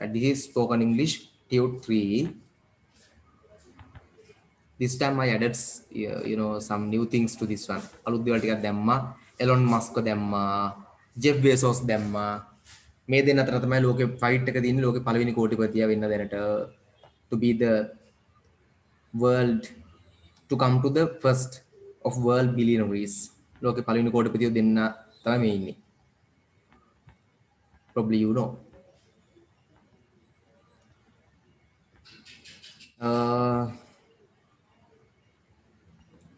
And this is spoken English Tude 3. This time I added some new things to this one. අලුත් දේවල් ටිකක් දැම්මා. Elon Musk දැම්මා. Jeff Bezos දැම්මා. මේ දෙන්න අතර තමයි ලෝකේ ෆයිට් එක තියෙන්නේ. ලෝකේ පළවෙනි කෝටිපතියා වෙන්න දැනට to be the world to come to the first of world billionaires. ලෝකේ පළවෙනි කෝටිපතියෝ දෙන්න තමයි මේ ඉන්නේ. Probably you know.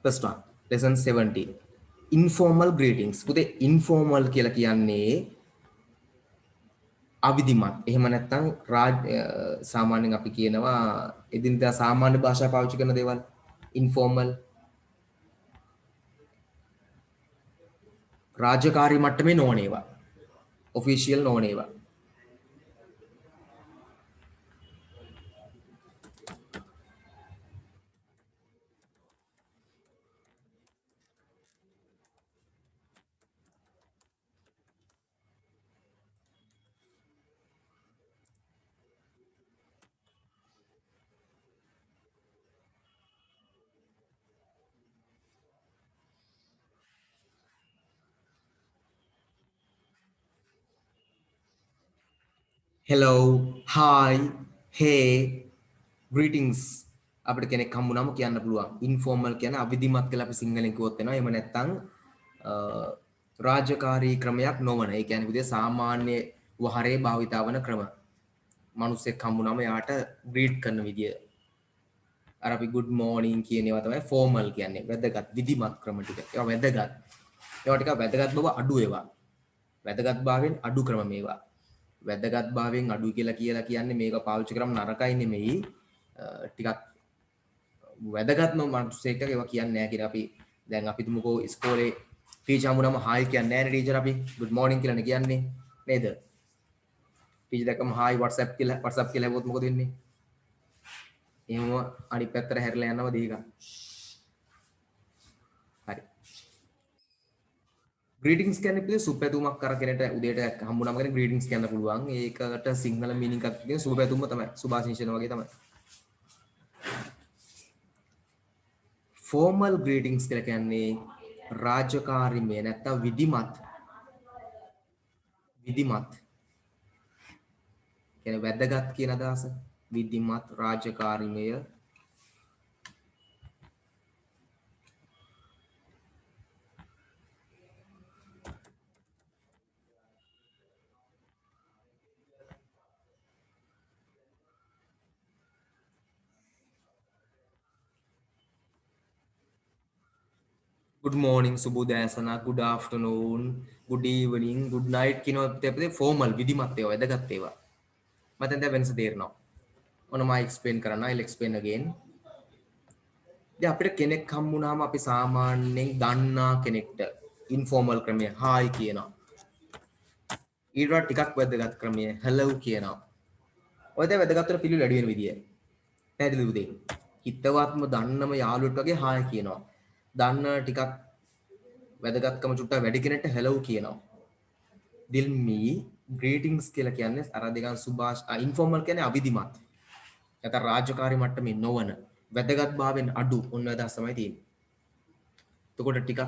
First one, lesson 17. Informal greetings. පුතේ informal කියලා කියන්නේ අවිධිමත්. එහෙම නැත්නම් සාමාන්‍යයෙන් අපි කියනවා එදිනදා සාමාන්‍ය භාෂාව පාවිච්චි කරන දේවල් informal. රාජකාරී මට්ටමේ නොවන ඒවා. official නොවන ඒවා. Hello, hi, hey, greetings. අපිට කෙනෙක් හම්බුනම කියන්න පුළුවන්. informal කියන අවිධිමත් කියලා අපි සිංහලෙන් කිව්වොත් වෙනවා. එහෙම නැත්නම් රාජකාරී ක්‍රමයක් නොවන. ඒ කියන්නේ පුතේ සාමාන්‍ය වහරේ භාවිතා වන ක්‍රම. මිනිස්සෙක් හම්බුනම යාට greet කරන විදිය. අර අපි good morning කියන ඒවා තමයි formal කියන්නේ. වැදගත් විධිමත් ක්‍රම ටික. ඒවා වැදගත්. ඒවා ටික වැදගත් බව අඩු ඒවා. වැදගත් භාවයෙන් අඩු ක්‍රම මේවා. වැදගත් භාවයෙන් අඩු කියලා කියන්නේ මේක පාවිච්චි කරාම නරකයි නෙමෙයි ටිකක් වැදගත් නො මිනිස්සෙක්ට ඒවා කියන්නේ නැහැ කියලා අපි දැන් අපි තුමුකෝ ඉස්කෝලේ ටීචර් හමුනම හායි කියන්නේ නැහැ නේ ටීචර් අපි good morning කියලානේ කියන්නේ නේද ටීචර් දැක්කම හායි WhatsApp කියලා හැවුවොත් මොකද වෙන්නේ එහෙම අනිත් පැත්තට හැරිලා යනවා දීගා හරි greetings කියන්නේ පිළි සුබපැතුමක් කර කෙනෙක්ට උදේට හම්බුනම කෙනෙක් greetings කියන්න පුළුවන්. ඒකට සිංහල මීනින්ග් එකක් තියෙන සුබපැතුම තමයි. සුභාශිංසන වගේ තමයි. formal greetings කියලා කියන්නේ රාජකාරීමය නැත්නම් විධිමත්. කියන්නේ වැදගත් කියන අදහස. විධිමත් රාජකාරීමය good morning සුබෝදෑසන good afternoon good evening good night කියන අපේ formal විධිමත් ඒවා වැදගත් ඒවා මම දැන් වෙනස තේරෙනවා ඔන්න මම explain කරන්න I'll explain again දැන් අපිට කෙනෙක් හම්බුනාම අපි සාමාන්‍යයෙන් දන්නා කෙනෙක්ට informal ක්‍රමය hi කියනවා ඊට වඩා ටිකක් වැදගත් ක්‍රමය hello කියනවා ඔය දැන් වැදගත්තර පිළිවෙල වැඩි වෙන විදිය පැහැදිලිද උදේ හිතවත්ම දන්නම යාළුවෙක් වගේ hi කියනවා දන්න ටිකක් වැදගත්කම චුට්ටක් වැඩි කෙනෙක්ට hello කියනවා. දිල්මි greetings කියලා කියන්නේ අර දෙකන් සුභාෂ informal කියන්නේ අවිධිමත්. නැත්නම් රාජකාරී මට්ටමේ නොවන වැදගත් භාවයෙන් අඩු ඔන්න අදහස් තමයි තියෙන්නේ. එතකොට ටිකක්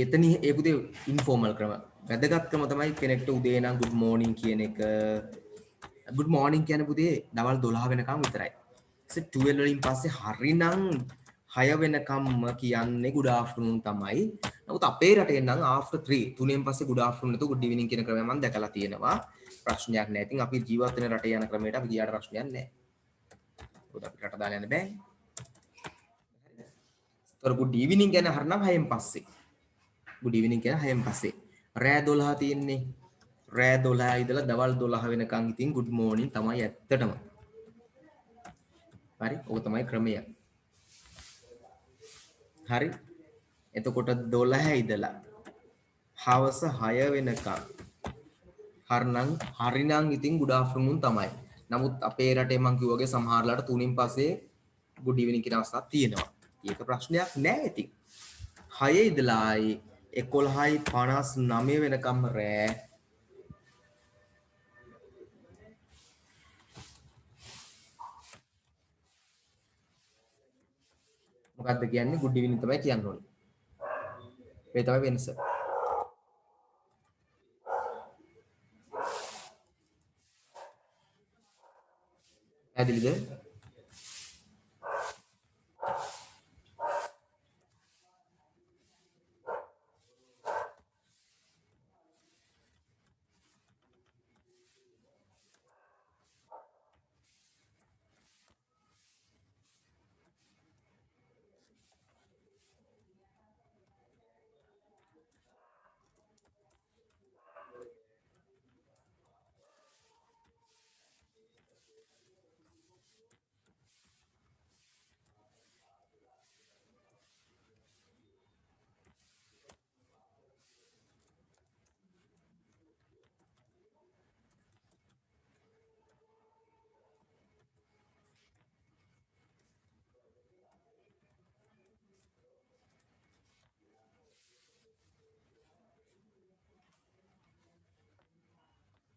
එතන ඒ පුතේ informal ක්‍රම. වැදගත් ක්‍රම තමයි කෙනෙක්ට උදේ නම් good morning කියන එක. good morning කියන්නේ පුතේ දවල් 12 වෙනකම් විතරයි. 12 වලින් පස්සේ හරිනම් 6 වෙනකම්ම කියන්නේ good afternoon තමයි. නමුත් අපේ රටේ නම් after 3 තුනෙන් පස්සේ good afternoon නැතුව good evening කියන ක්‍රමය මම දැකලා තියෙනවා. ප්‍රශ්නයක් නැහැ. ඉතින් අපි ජීවත් වෙන රටේ යන ක්‍රමයට අපි ගියාට ප්‍රශ්නයක් නැහැ. මොකද අපිට රට දාලා යන්න බෑ. ඒතර good evening කියන හරිනම් 6න් පස්සේ. good evening කියන 6න් පස්සේ. රෑ 12 තියෙන්නේ. රෑ 12 ඉඳලා දවල් 12 වෙනකන් ඉතින් good morning තමයි ඇත්තටම. හරි ඕක තමයි ක්‍රමය හරි එතකොට 12 ඉඳලා හවස 6 වෙනකම් හරිනම් ඉතින් good afternoon තමයි නමුත් අපේ රටේ මං කිව්වාගේ සමහරලාට 3න් පස්සේ good evening කියන අවස්ථාවක් තියෙනවා ඒක ප්‍රශ්නයක් නෑ ඉතින් 6 ඉඳලායි 11:59 වෙනකම් රෑ මොකක්ද කියන්නේ good evening තමයි කියන්න ඕනේ. ඒ තමයි වෙනස. පැහැදිලිද?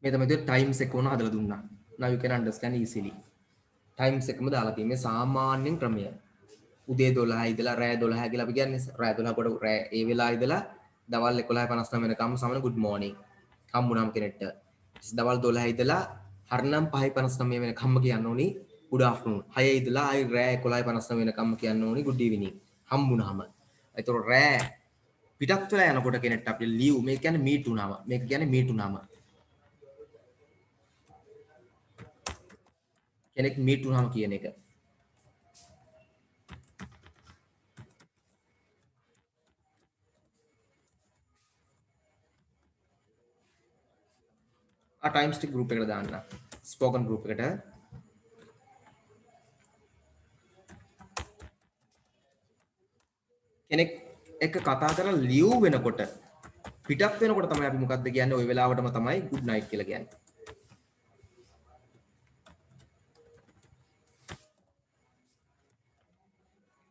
මේ තමයි ටයිම්ස් එක උන හදලා දුන්නා. Now you can understand easily. Times එකම දාලා තියෙන්නේ මේ සාමාන්‍යයෙන් ක්‍රමය. උදේ 12 ඉඳලා රෑ 12 කියලා අපි කියන්නේ රෑ 12 කොට රෑ ඒ වෙලාව ඉඳලා දවල් 11:59 වෙනකම් සමන good morning හම්බුනාම කෙනෙක්ට. දවල් 12 ඉඳලා හරිනම් 5:59 වෙනකම්ම කියන්න ඕනි good afternoon. 6 ඉඳලා ආයි රෑ 11:59 වෙනකම්ම කියන්න ඕනි good evening හම්බුනාම. ඒතකොට රෑ පිටත් වෙලා යනකොට කෙනෙක්ට අපි leave මේ කියන්නේ meet වුනාම. මේක කියන්නේ meet වුනාම. කෙනෙක් meet වුනාම කියන එක. ටයිම්ස් ටික ගෲප් එකට දාන්න. ස්පෝකන් ගෲප් එකට. කෙනෙක් එක්ක කතා කරලා ලියු වෙනකොට පිටත් වෙනකොට තමයි අපි මොකද්ද කියන්නේ ওই වෙලාවටම තමයි good night කියලා කියන්නේ.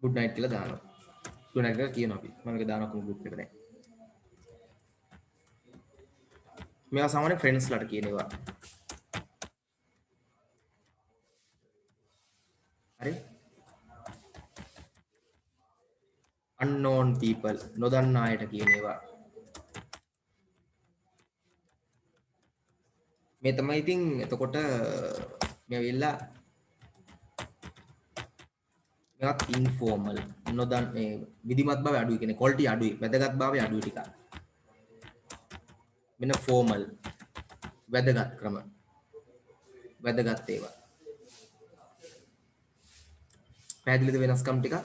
good night කියලා දානවා. good night කියලා කියනවා අපි. මම ඒක දානවා ගෲප් එකට දැන්. මේවා සාමාන්‍ය ෆ්‍රෙන්ඩ්ස් ලාට කියන ඒවා. හරි? unknown people නොදන්නා අයට කියන ඒවා. මේ තමයි ඉතින් එතකොට මේ වෙලා මේවත් ඉන්ෆෝමල් නොදන් මේ විධිමත් බව අඩුයි කියන්නේ ක්වොලිටි අඩුයි වැදගත් භාවය අඩුයි ටිකක්. මෙන්න ෆෝමල් වැදගත් ක්‍රම වැදගත් ඒවා. පැහැදිලිද වෙනස්කම් ටික?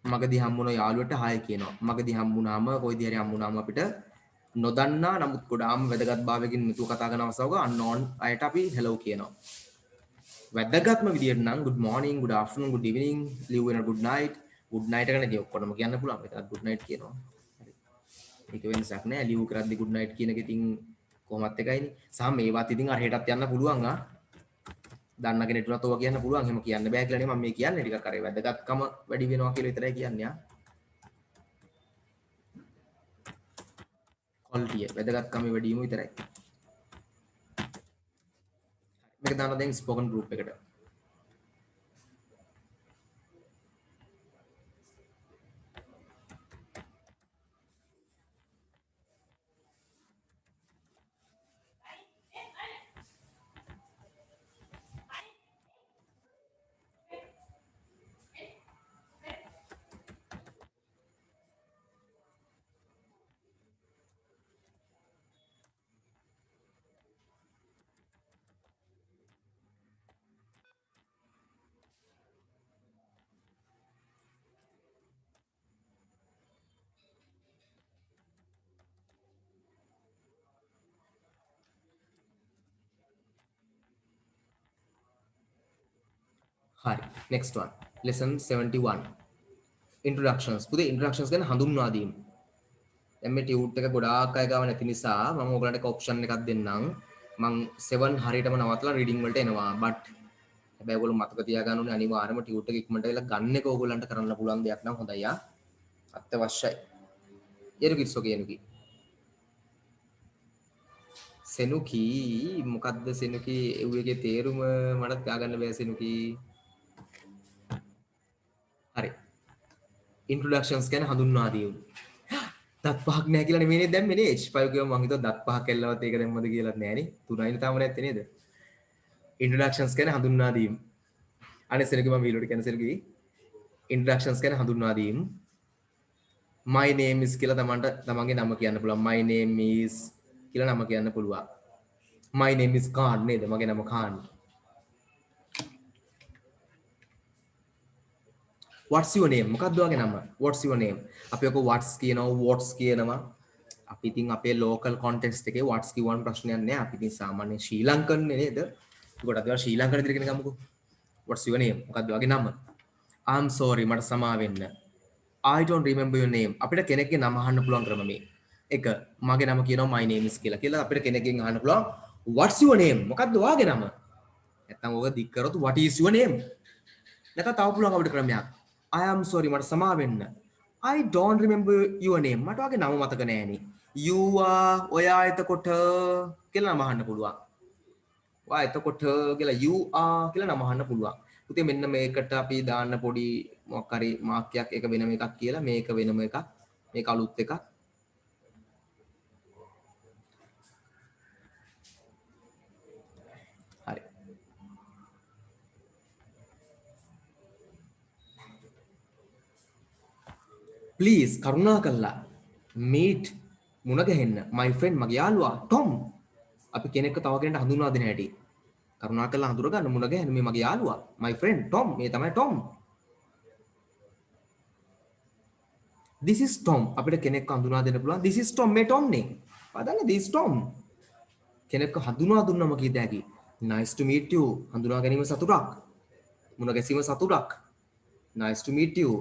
මගදී හම්බුන යාළුවට හාය කියනවා. මගදී හම්බුනාම කොයිදී හරි හම්බුනාම අපිට නොදන්නා නමුත් ගොඩාම වැදගත් භාවයකින් නිතු කතා කරන අවස්ථාවක unknown අයට අපි hello කියනවා. වැදගත්ම විදියට නම් good morning, good afternoon, good evening, live and good night, good night එක නේද ඔක්කොම කියන්න පුළුවන්. ඒකට good night කියනවා. හරි. ඒක වෙනසක් නෑ. live කරද්දි good night කියන එක ඉතින් කොහොමත් එකයිනේ. සහ මේවත් ඉතින් අරහෙටත් යන්න පුළුවන් ආ. දන්න කෙනෙක්ට උනත් ඔවා කියන්න පුළුවන්. එහෙම කියන්න බෑ කියලා නේ මම මේ කියන්නේ. ටිකක් අර වැදගත්කම වැඩි වෙනවා කියලා විතරයි කියන්නේ ආ. quality වැදගත්කම වැඩි වීම විතරයි. මේක දාන්න දැන් ස්පෝකන් ගෲප් එකට. හරි. next one. lesson 71. introductions. පුතේ introductions ගැන හඳුන්වා දීම. දැන් මේ ටියුට් එක ගොඩාක් අය ගාව නැති නිසා මම ඔයගලන්ට එක ඔප්ෂන් එකක් දෙන්නම්. මම 7 හරියටම නවත්තලා රීඩින් වලට එනවා. but හැබැයි ඔයගොල්ලෝ මතක තියාගන්න ඕනේ අනිවාර්යයෙන්ම ටියුට් එක ඉක්මනට වෙලා ගන්න එක ඔයගොල්ලන්ට කරන්න පුළුවන් දෙයක් නම් හොඳයි ආ. අත්‍යවශ්‍යයි. එනුකි සොකේ එනුකි. සෙනුකි මොකද්ද සෙනුකි එව් එකේ තේරුම මටත් ගාගන්න බෑ සෙනුකි. හරි. ඉන්ට්‍රොඩක්ෂන්ස් කියන්නේ හඳුන්වා දීම. දත් පහක් නැහැ කියලා නෙමෙයිනේ දැම්මේ නේ. H5 කියවම මං හිතුවා දත් පහක් ඇල්ලවත් ඒක දැම්මද කියලාත් නෑනේ. තුනයිනේ තාම නැත්තේ නේද? ඉන්ට්‍රොඩක්ෂන්ස් කියන්නේ හඳුන්වා දීම. අනේ සෙනුකි මම වීලෝට කියන සෙනුකි. ඉන්ට්‍රොඩක්ෂන්ස් කියන්නේ හඳුන්වා දීම. my name is කියලා තමන්ගේ නම කියන්න පුළුවන්. my name is කියලා නම කියන්න පුළුවන්. my name is Khan නේද? මගේ නම Khan. what's your name? මොකක්ද ඔයාගේ නම? what's your name? අපි ඔක what's කියනවා, what's කියනවා. අපි ඉතින් අපේ local context එකේ what's කියවන ප්‍රශ්නයක් නෑ. අපි ඉතින් සාමාන්‍ය ශ්‍රී ලංකන්නේ නේද? ඒකට අපි ශ්‍රී ලංකන විදිහට කෙනෙක් ගමුකෝ. what's your name? මොකක්ද ඔයාගේ නම? I'm sorry මට සමා වෙන්න. I don't remember your name. අපිට කෙනෙක්ගේ නම අහන්න පුළුවන් ක්‍රම මේ. එක මගේ නම කියනවා my name is කියලා. කියලා අපිට කෙනෙක්ගෙන් අහන්න පුළුවන් what's your name? මොකක්ද ඔයාගේ නම? නැත්නම් ඔක දික් කරොත් what is your name? නැත්නම් තව පුළුවන් අපිට ක්‍රමයක්. I am sorry මට සමා වෙන්න. I don't remember your name. මට ඔයාගේ නම මතක නෑනේ. You are ඔයා එතකොට කියලා නම අහන්න පුළුවන්. ඔයා එතකොට කියලා you are කියලා නම අහන්න පුළුවන්. පුතේ මෙන්න මේකට අපි දාන්න පොඩි මොකක් හරි මාක්කයක් එක වෙනම එකක් කියලා මේක වෙනම එකක්. මේක අලුත් එකක්. හරි. ප්ලීස් කරුණා කළා meet මුණ ගැහෙන්න my friend මගේ යාළුවා Tom. අපි කෙනෙක්ව තව කෙනෙක්ට හඳුන්වා දෙන හැටි. කරුණා කළා හඳුර ගන්න මුණ ගැහෙන්න මේ මගේ යාළුවා my friend Tom. මේ තමයි Tom. this is Tom. අපිට කෙනෙක්ව හඳුනා දෙන්න පුළුවන් this is Tom මේ Tom නේ. බලන්න this Tom. කෙනෙක්ව හඳුනා දුන්නම කීද හැකි. nice to meet you. හඳුනා ගැනීම සතුටක්. මුණ ගැසීම සතුටක්. nice to meet you.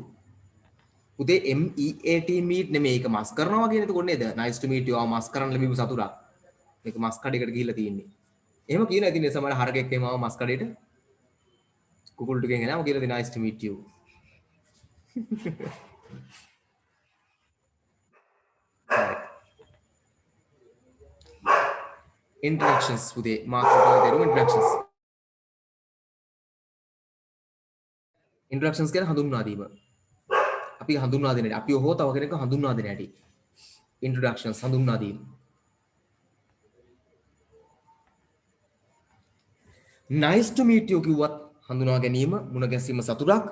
උදේ MEAT meet නෙමෙයි ඒක මස් කරනවා කියන එක කොන්නේද nice to meet you ආ මස් කරන්න ලැබීම සතුටක් මේක මස් කඩේකට ගිහිල්ලා තියෙන්නේ එහෙම කියන ඉතින් ඒ සමහර හරකෙක් එම ආව මස් කඩේට කුකුල් ටිකෙන් එනවා කියලා දෙන nice to meet you introductions උදේ මාතෘකාවේ දරුම introductions කියන්නේ හඳුන්වා දීම අපි හඳුන්වා දෙන හැටි අපි ඔහො තව කෙනෙක්ව හඳුන්වා දෙන හැටි introductions හඳුන්වා දීම nice to meet you කිව්වත් හඳුනා ගැනීම මුණ ගැසීම සතුටක්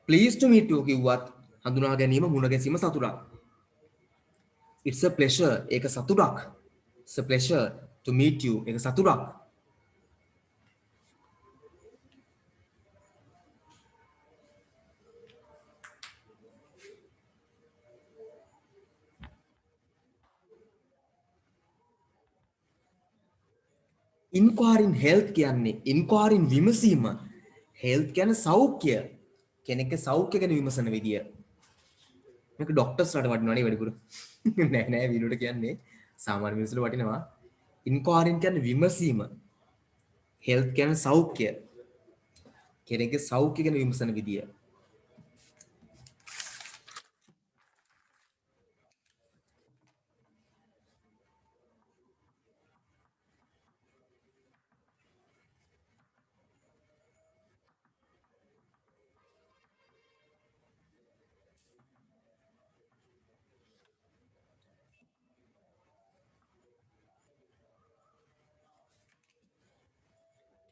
pleased to meet you කිව්වත් හඳුනා ගැනීම මුණ ගැසීම සතුටක් it's a pleasure ඒක සතුටක් it's a pleasure to meet you ඒක සතුටක් inquiry in health කියන්නේ inquiry in විමසීම health කියන්නේ සෞඛ්‍ය කෙනෙක්ගේ සෞඛ්‍ය ගැන විමසන විදිය මේක ඩොක්ටර්ස්ලාට වටිනවා නේ වැඩිපුර නෑ නෑ වීලුවට කියන්නේ සාමාන්‍ය මිනිස්සුන්ට වටිනවා inquiry කියන්නේ විමසීම health කියන්නේ සෞඛ්‍ය කෙනෙක්ගේ සෞඛ්‍ය ගැන විමසන විදිය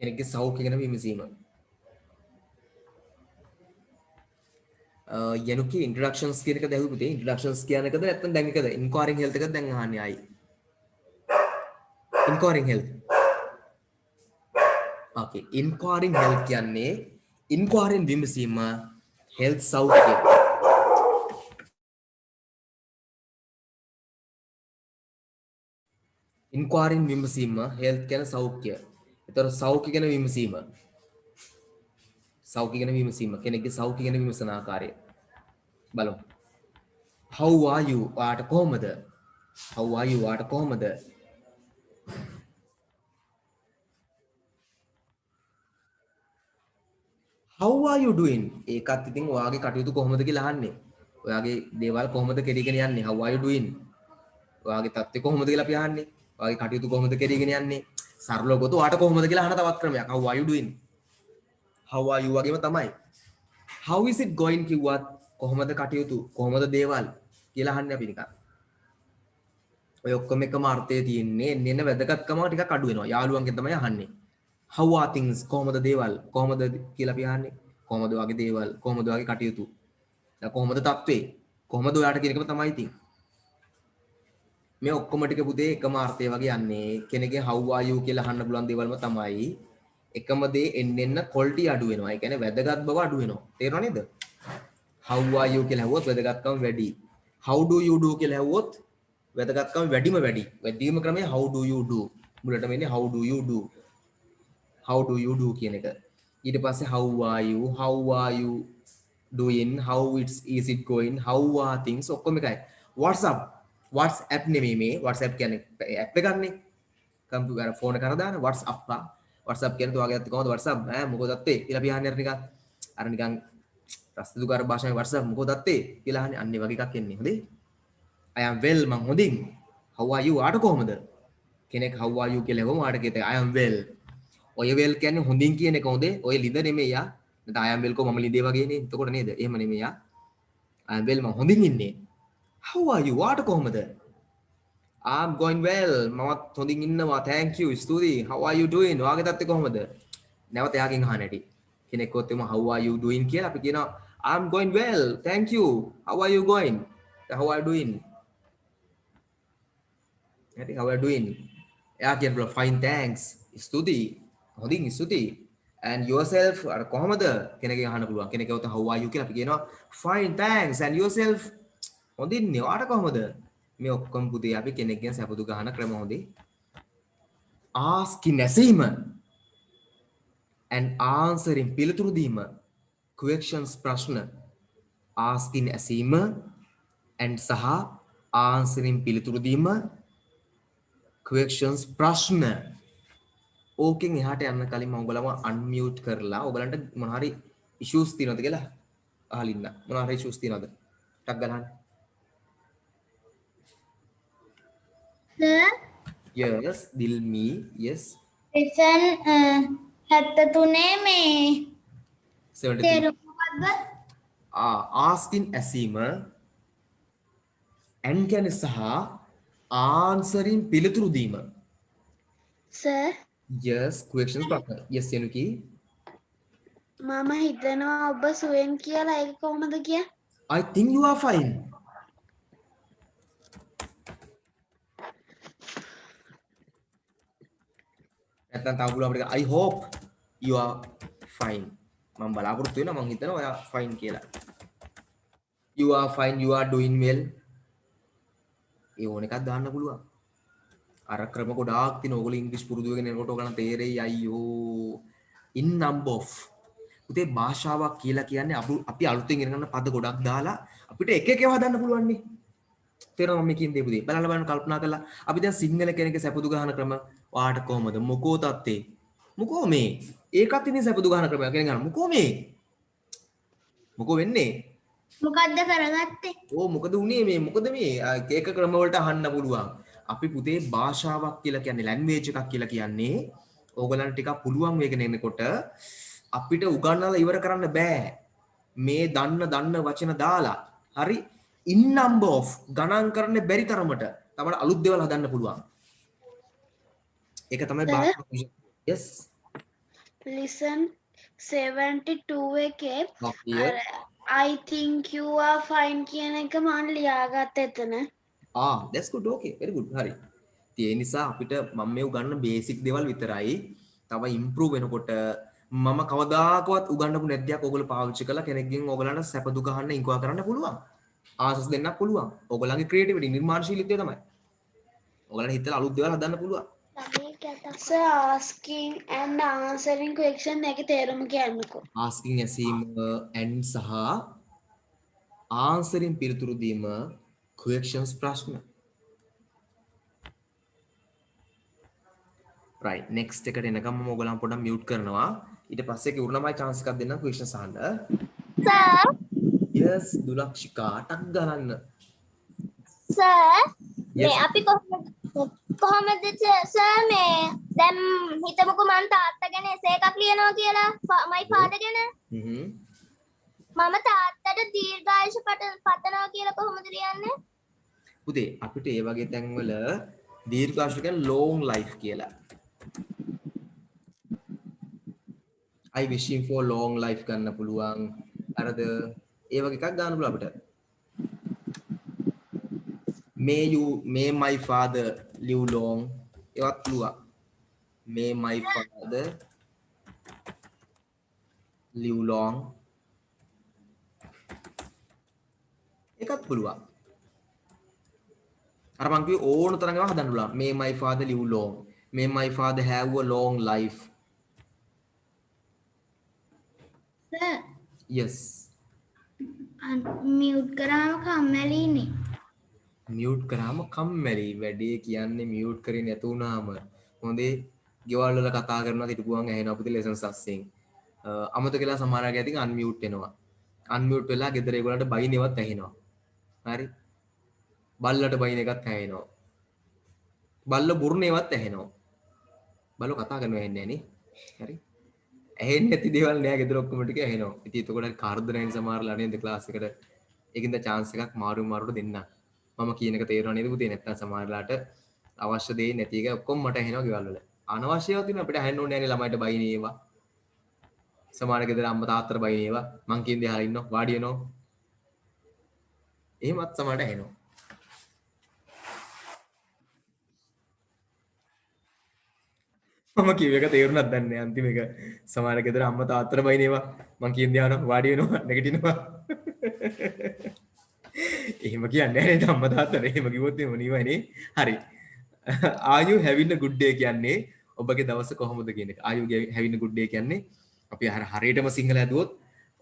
කෙනෙක්ගේ සෞඛ්‍ය ගැන විමසීම යනුකි ඉන්ට්‍රොඩක්ෂන්ස් කියන එක දැහුවේ පුතේ ඉන්ට්‍රොඩක්ෂන්ස් කියන එකද නැත්නම් දැන් එකද ඉන්ක්වයරිං හෙල්ත් එකද දැන් අහන්නේ ආයි ඉන්ක්වයරිං හෙල්ත් ඕකේ ඉන්ක්වයරිං හෙල්ත් කියන්නේ ඉන්ක්වයරිං විමසීම හෙල්ත් සෞඛ්‍ය ඉන්ක්වයරිං විමසීම හෙල්ත් කියන සෞඛ්‍ය ඒතර සෞඛ්‍ය ගැන විමසීම සෞඛ්‍ය ගැන විමසීම කෙනෙක්ගේ සෞඛ්‍ය ගැන විමසන ආකාරය බලමු how are you ඔයාට කොහොමද how are you ඔයාට කොහොමද how are you doing ඒකත් ඉතින් ඔයාගේ කටයුතු කොහොමද කියලා අහන්නේ ඔයාගේ දේවල් කොහොමද කෙරීගෙන යන්නේ? How are you doing? ඔයාගේ තත්ත්වය කොහොමද කියලා අපි අහන්නේ. ඔයාගේ කටයුතු කොහොමද කෙරීගෙන යන්නේ? සරලව ගොත ඔයාට කොහොමද කියලා අහන තවත් ක්‍රමයක්. How are you doing? How are you වගේම තමයි. How is it going කිව්වත් කොහොමද කටයුතු කොහොමද දේවල් කියලා අහන්නේ අපි නිකන්. ඔය ඔක්කොම එකම අර්ථය තියෙන්නේ එන්න වැදගත්කම ටිකක් අඩු වෙනවා. යාළුවන්ගෙන් තමයි අහන්නේ. How are things කොහොමද දේවල් කොහොමද කියලා අපි අහන්නේ. කොහොමද වගේ දේවල් කොහොමද වගේ කටයුතු. දැන් කොහොමද තත්ත්වේ කොහොමද ඔයාට කියන එකම තමයි ඉතින්. මේ ඔක්කොම ටික පුතේ එකම අර්ථය වගේ යන්නේ. කෙනෙක්ගේ how are you කියලා අහන්න පුළුවන් දේවල්ම තමයි. එකම දේ එන්න quality අඩු වෙනවා. ඒ කියන්නේ වැදගත් බව අඩු වෙනවා. තේරෙනව නේද? How are you කියලා ඇහුවොත් වැදගත්කම වැඩි. How do you do කියලා ඇහුවොත් වැදගත්කම වැඩිම වැඩි. වැඩිම ක්‍රමය how do you do. මුලටම එන්නේ how do you do. How do you do කියන එක. ඊට පස්සේ how are you doing, how is it going, how are things ඔක්කොම එකයි. WhatsApp නෙමෙයි මේ. WhatsApp කියන්නේ app එකක් නේ. කම්පියුටර් ෆෝන් එක කරලා දාන WhatsApp කියන්නේ තුවාගේ අත්ති කොහොමද WhatsApp ඈ මොකද අත්තේ කියලා අපි අහන්නේ අර නිකන් රස්තිදුකාර භාෂාවේ WhatsApp මොකද අත්තේ කියලා අහන්නේ අන්නේ වගේ එකක් එන්නේ. හොඳේ. I am well මං හොඳින්. How are you ආට කොහොමද? කෙනෙක් how are you කියලා ගමු ආට කියතේ I am well. ඔය well කියන්නේ හොඳින් කියන එක හොඳේ. ඔය ලිඳ නෙමෙයි යා. නැත්නම් I am well කො මම ලිඳේ වගේනේ. එතකොට නේද? එහෙම නෙමෙයි යා. I am well මං හොඳින් ඉන්නේ. How are you ආට කොහොමද? I'm going well. මමත් හොඳින් ඉන්නවා. Thank you. ස්තුතියි. How are you doing? ඔයාගේ තත්ත්වය කොහොමද? නැවත එයාගෙන් අහන්න ඇති. කෙනෙක් කොත් එම how are you doing කියලා අපි කියනවා I'm going well. Thank you. How are you going? How are you doing? ඇති how are you doing? එයා කියනවා fine thanks. ස්තුතියි. හොඳින් ස්තුතියි. And yourself අර කොහොමද? කෙනෙක්ගෙන් අහන්න පුළුවන්. කෙනෙක් ගාව how are you කියලා අපි කියනවා fine thanks. And yourself හොඳින් නේ. ඔයාට කොහොමද? මේ ඔක්කොම පුතේ අපි කෙනෙක්ගෙන් සැපදු ගන්න ක්‍රම හොඳේ. asking ඇසීම and answering පිළිතුරු දීම questions ප්‍රශ්න asking ඇසීම and සහ answering පිළිතුරු දීම questions ප්‍රශ්න ඕකෙන් එහාට යන්න කලින් මම ඔයගලම unmute කරලා ඔයගලන්ට මොන හරි issues තියෙනවද කියලා අහලා ඉන්න මොන හරි issues තියෙනවද ටක් ගලන්න Sir, yes Dilmi yes lesson 73 මේ 73 තේරුම මොකක්ද? asking ඇසීම and කියන්නේ සහ answering පිළිතුරු දීම Sir, yes questions ප්‍රශ්න yes යනුකි මම හිතනවා ඔබ සුවෙන් කියලා ඒක කොහොමද කිය? I think you are fine නැත්නම් තව පුළුවන් අපිට I hope you are fine මම බලාපොරොත්තු වෙනවා මම හිතනවා ඔයා fine කියලා you are fine you are doing well ඒ ඕන එකක් දාන්න පුළුවන් අර ක්‍රම ගොඩාක් තියෙන ඕගොල්ලෝ ඉංග්‍රීසි පුරුදු වෙගෙන එනකොට ඔයගලන්ට තේරෙයි අයියෝ in number of පුතේ භාෂාවක් කියලා කියන්නේ අපි අලුතෙන් ඉගෙන ගන්න පද ගොඩක් දාලා අපිට එක එක ඒවා හදන්න පුළුවන් නේ තේරෙනවද මම කියන්නේ පුතේ බලන්න කල්පනා කරලා අපි දැන් සිංහල කෙනෙක්ගේ සැපදු ගහන ක්‍රම වාට කොහමද මොකෝ තත්තේ මොකෝ මේ ඒකත් ඉතින් සැපදු ගහන ක්‍රමයක් කෙනෙක් ගන්න මොකෝ මේ මොකෝ වෙන්නේ මොකද්ද කරගත්තේ? ඕ මොකද උනේ මේ මොකද මේ එක ක්‍රම වලට අහන්න පුළුවන් අපි පුතේ භාෂාවක් කියලා කියන්නේ ලැන්ග්වේජ් එකක් කියලා කියන්නේ ඕගලන්ට ටිකක් පුළුවන් වේගෙන එනකොට අපිට උගන්වලා ඉවර කරන්න බෑ මේ දන්න වචන දාලා හරි in number of ගණන් කරන්න බැරි තරමට තමයි අලුත් දේවල් හදන්න පුළුවන් ඒක තමයි භාෂාව yes Listen 72 එකේ okay I think you are fine කියන එක මම ලියාගත්ත එතන. that's good okay very good හරි ඒ නිසා අපිට මම මේ උගන්න බේසික් දේවල් විතරයි තව ඉම්ප්‍රූව් වෙනකොට මම කවදාකවත් උගන්නපු නැද්දයක් ඕගොල්ලෝ පාවිච්චි කරලා කෙනෙක්ගෙන් ඕගලන්ට සැප දුක අහන්න ඉන්කුවා කරන්න පුළුවන් ආසස් දෙන්නත් පුළුවන් ඕගොල්ලන්ගේ ක්‍රියේටිවිටි නිර්මාණශීලීත්වය තමයි ඕගලන්ට හිතලා අලුත් දේවල් හදන්න පුළුවන් Sir, asking and answering question එකේ තේරුම කියන්නකෝ. asking ඇසීම and සහ answering පිළිතුරු දීම questions ප්‍රශ්න right next එකට එනකම් මම ඔයගලන් පොඩ්ඩක් mute කරනවා ඊට පස්සේ කිව්වනමයි chance එකක් දෙන්නම් questions අහන්න Sir, yes දුලක්ෂිකා ටක් ගහන්න සර් yes මේ අපි කොහොමද සර් මේ දැන් හිතමුකෝ මං තාත්තා ගැන එසේ එකක් ලියනවා කියලා මයි ෆාදර් ගැන හ්ම් මම තාත්තට දීර්ඝායුෂ පතනවා කියලා කොහොමද ලියන්නේ පුතේ අපිට ඒ වගේ තැන්වල දීර්ඝාෂ කියන්නේ long life කියලා I wishing for long life ගන්න පුළුවන් අරද ඒ වගේ එකක් ගන්න පුළුවන් අපිට may my father live long ඒවත් පුළුවන් may my father live long ඒකත් පුළුවන් අර මං කිව්වේ ඕන තරම් ඒවා හදන්න පුළුවන් may my father live long may my father have a long life sir yes mute කරාම කම්මැලිනේ. මියුට් කරාම කම්මැලි වැඩේ කියන්නේ මියුට් කරේ නැතු වුණාම හොඳේ ගෙවල් වල කතා කරනවා හිටපුවාම ඇහෙනවා පුතේ ලෙසන්ස් අස්සෙන් අමතක වෙලා සමහර අය ඉතින් අන්මියුට් වෙනවා අන්මියුට් වෙලා ගෙදර ඒගොල්ලන්ට බයිනේවත් ඇහෙනවා හරි බල්ලට බයින එකත් ඇහෙනවා බල්ල බුරුනේවත් ඇහෙනවා බල්ලෝ කතා කරනවා ඇහෙන්නේ නැහනේ හරි ඇහෙන්නේ නැති දේවල් නෑ ගෙදර ඔක්කොම ටික ඇහෙනවා ඉතින් එතකොට කාර්දනයින් සමහරලා නේද ක්ලාස් එකට ඒකින්ද chance එකක් මාරුවට දෙන්න මම කියන එක තේරෙනව නේද පුතේ නැත්තම් සමහරලාට අවශ්‍ය දේ නැති එක ඔක්කොම මට ඇහෙනවා ගෙවල් වල අනවශ්‍යව තියෙන අපිට ඇහෙන්න ඕනේ නෑනේ ළමයිට බයිනේ ඒවා සමහර ගෙදර අම්මා තාත්තට බයිනේ ඒවා මං කියන දේ අහලා ඉන්නවා වාඩි වෙනවා එහෙමත් සමහරට ඇහෙනවා මම කිව්ව එක තේරුණාද දන්නේ නැහැ අන්තිම එක සමහර ගෙදර අම්මා තාත්තට බයිනේවා මං කියන දේ අහනවා වාඩි වෙනවා නැගිටිනවා එහෙම කියන්නේ නැහැ නේද අම්මා තාත්තට එහෙම කිව්වොත් එහෙම නිවයිනේ හරි are you having a good day කියන්නේ ඔබගේ දවස කොහොමද කියන එක are you having a good day කියන්නේ අපි හරියටම සිංහල ඇදුවොත්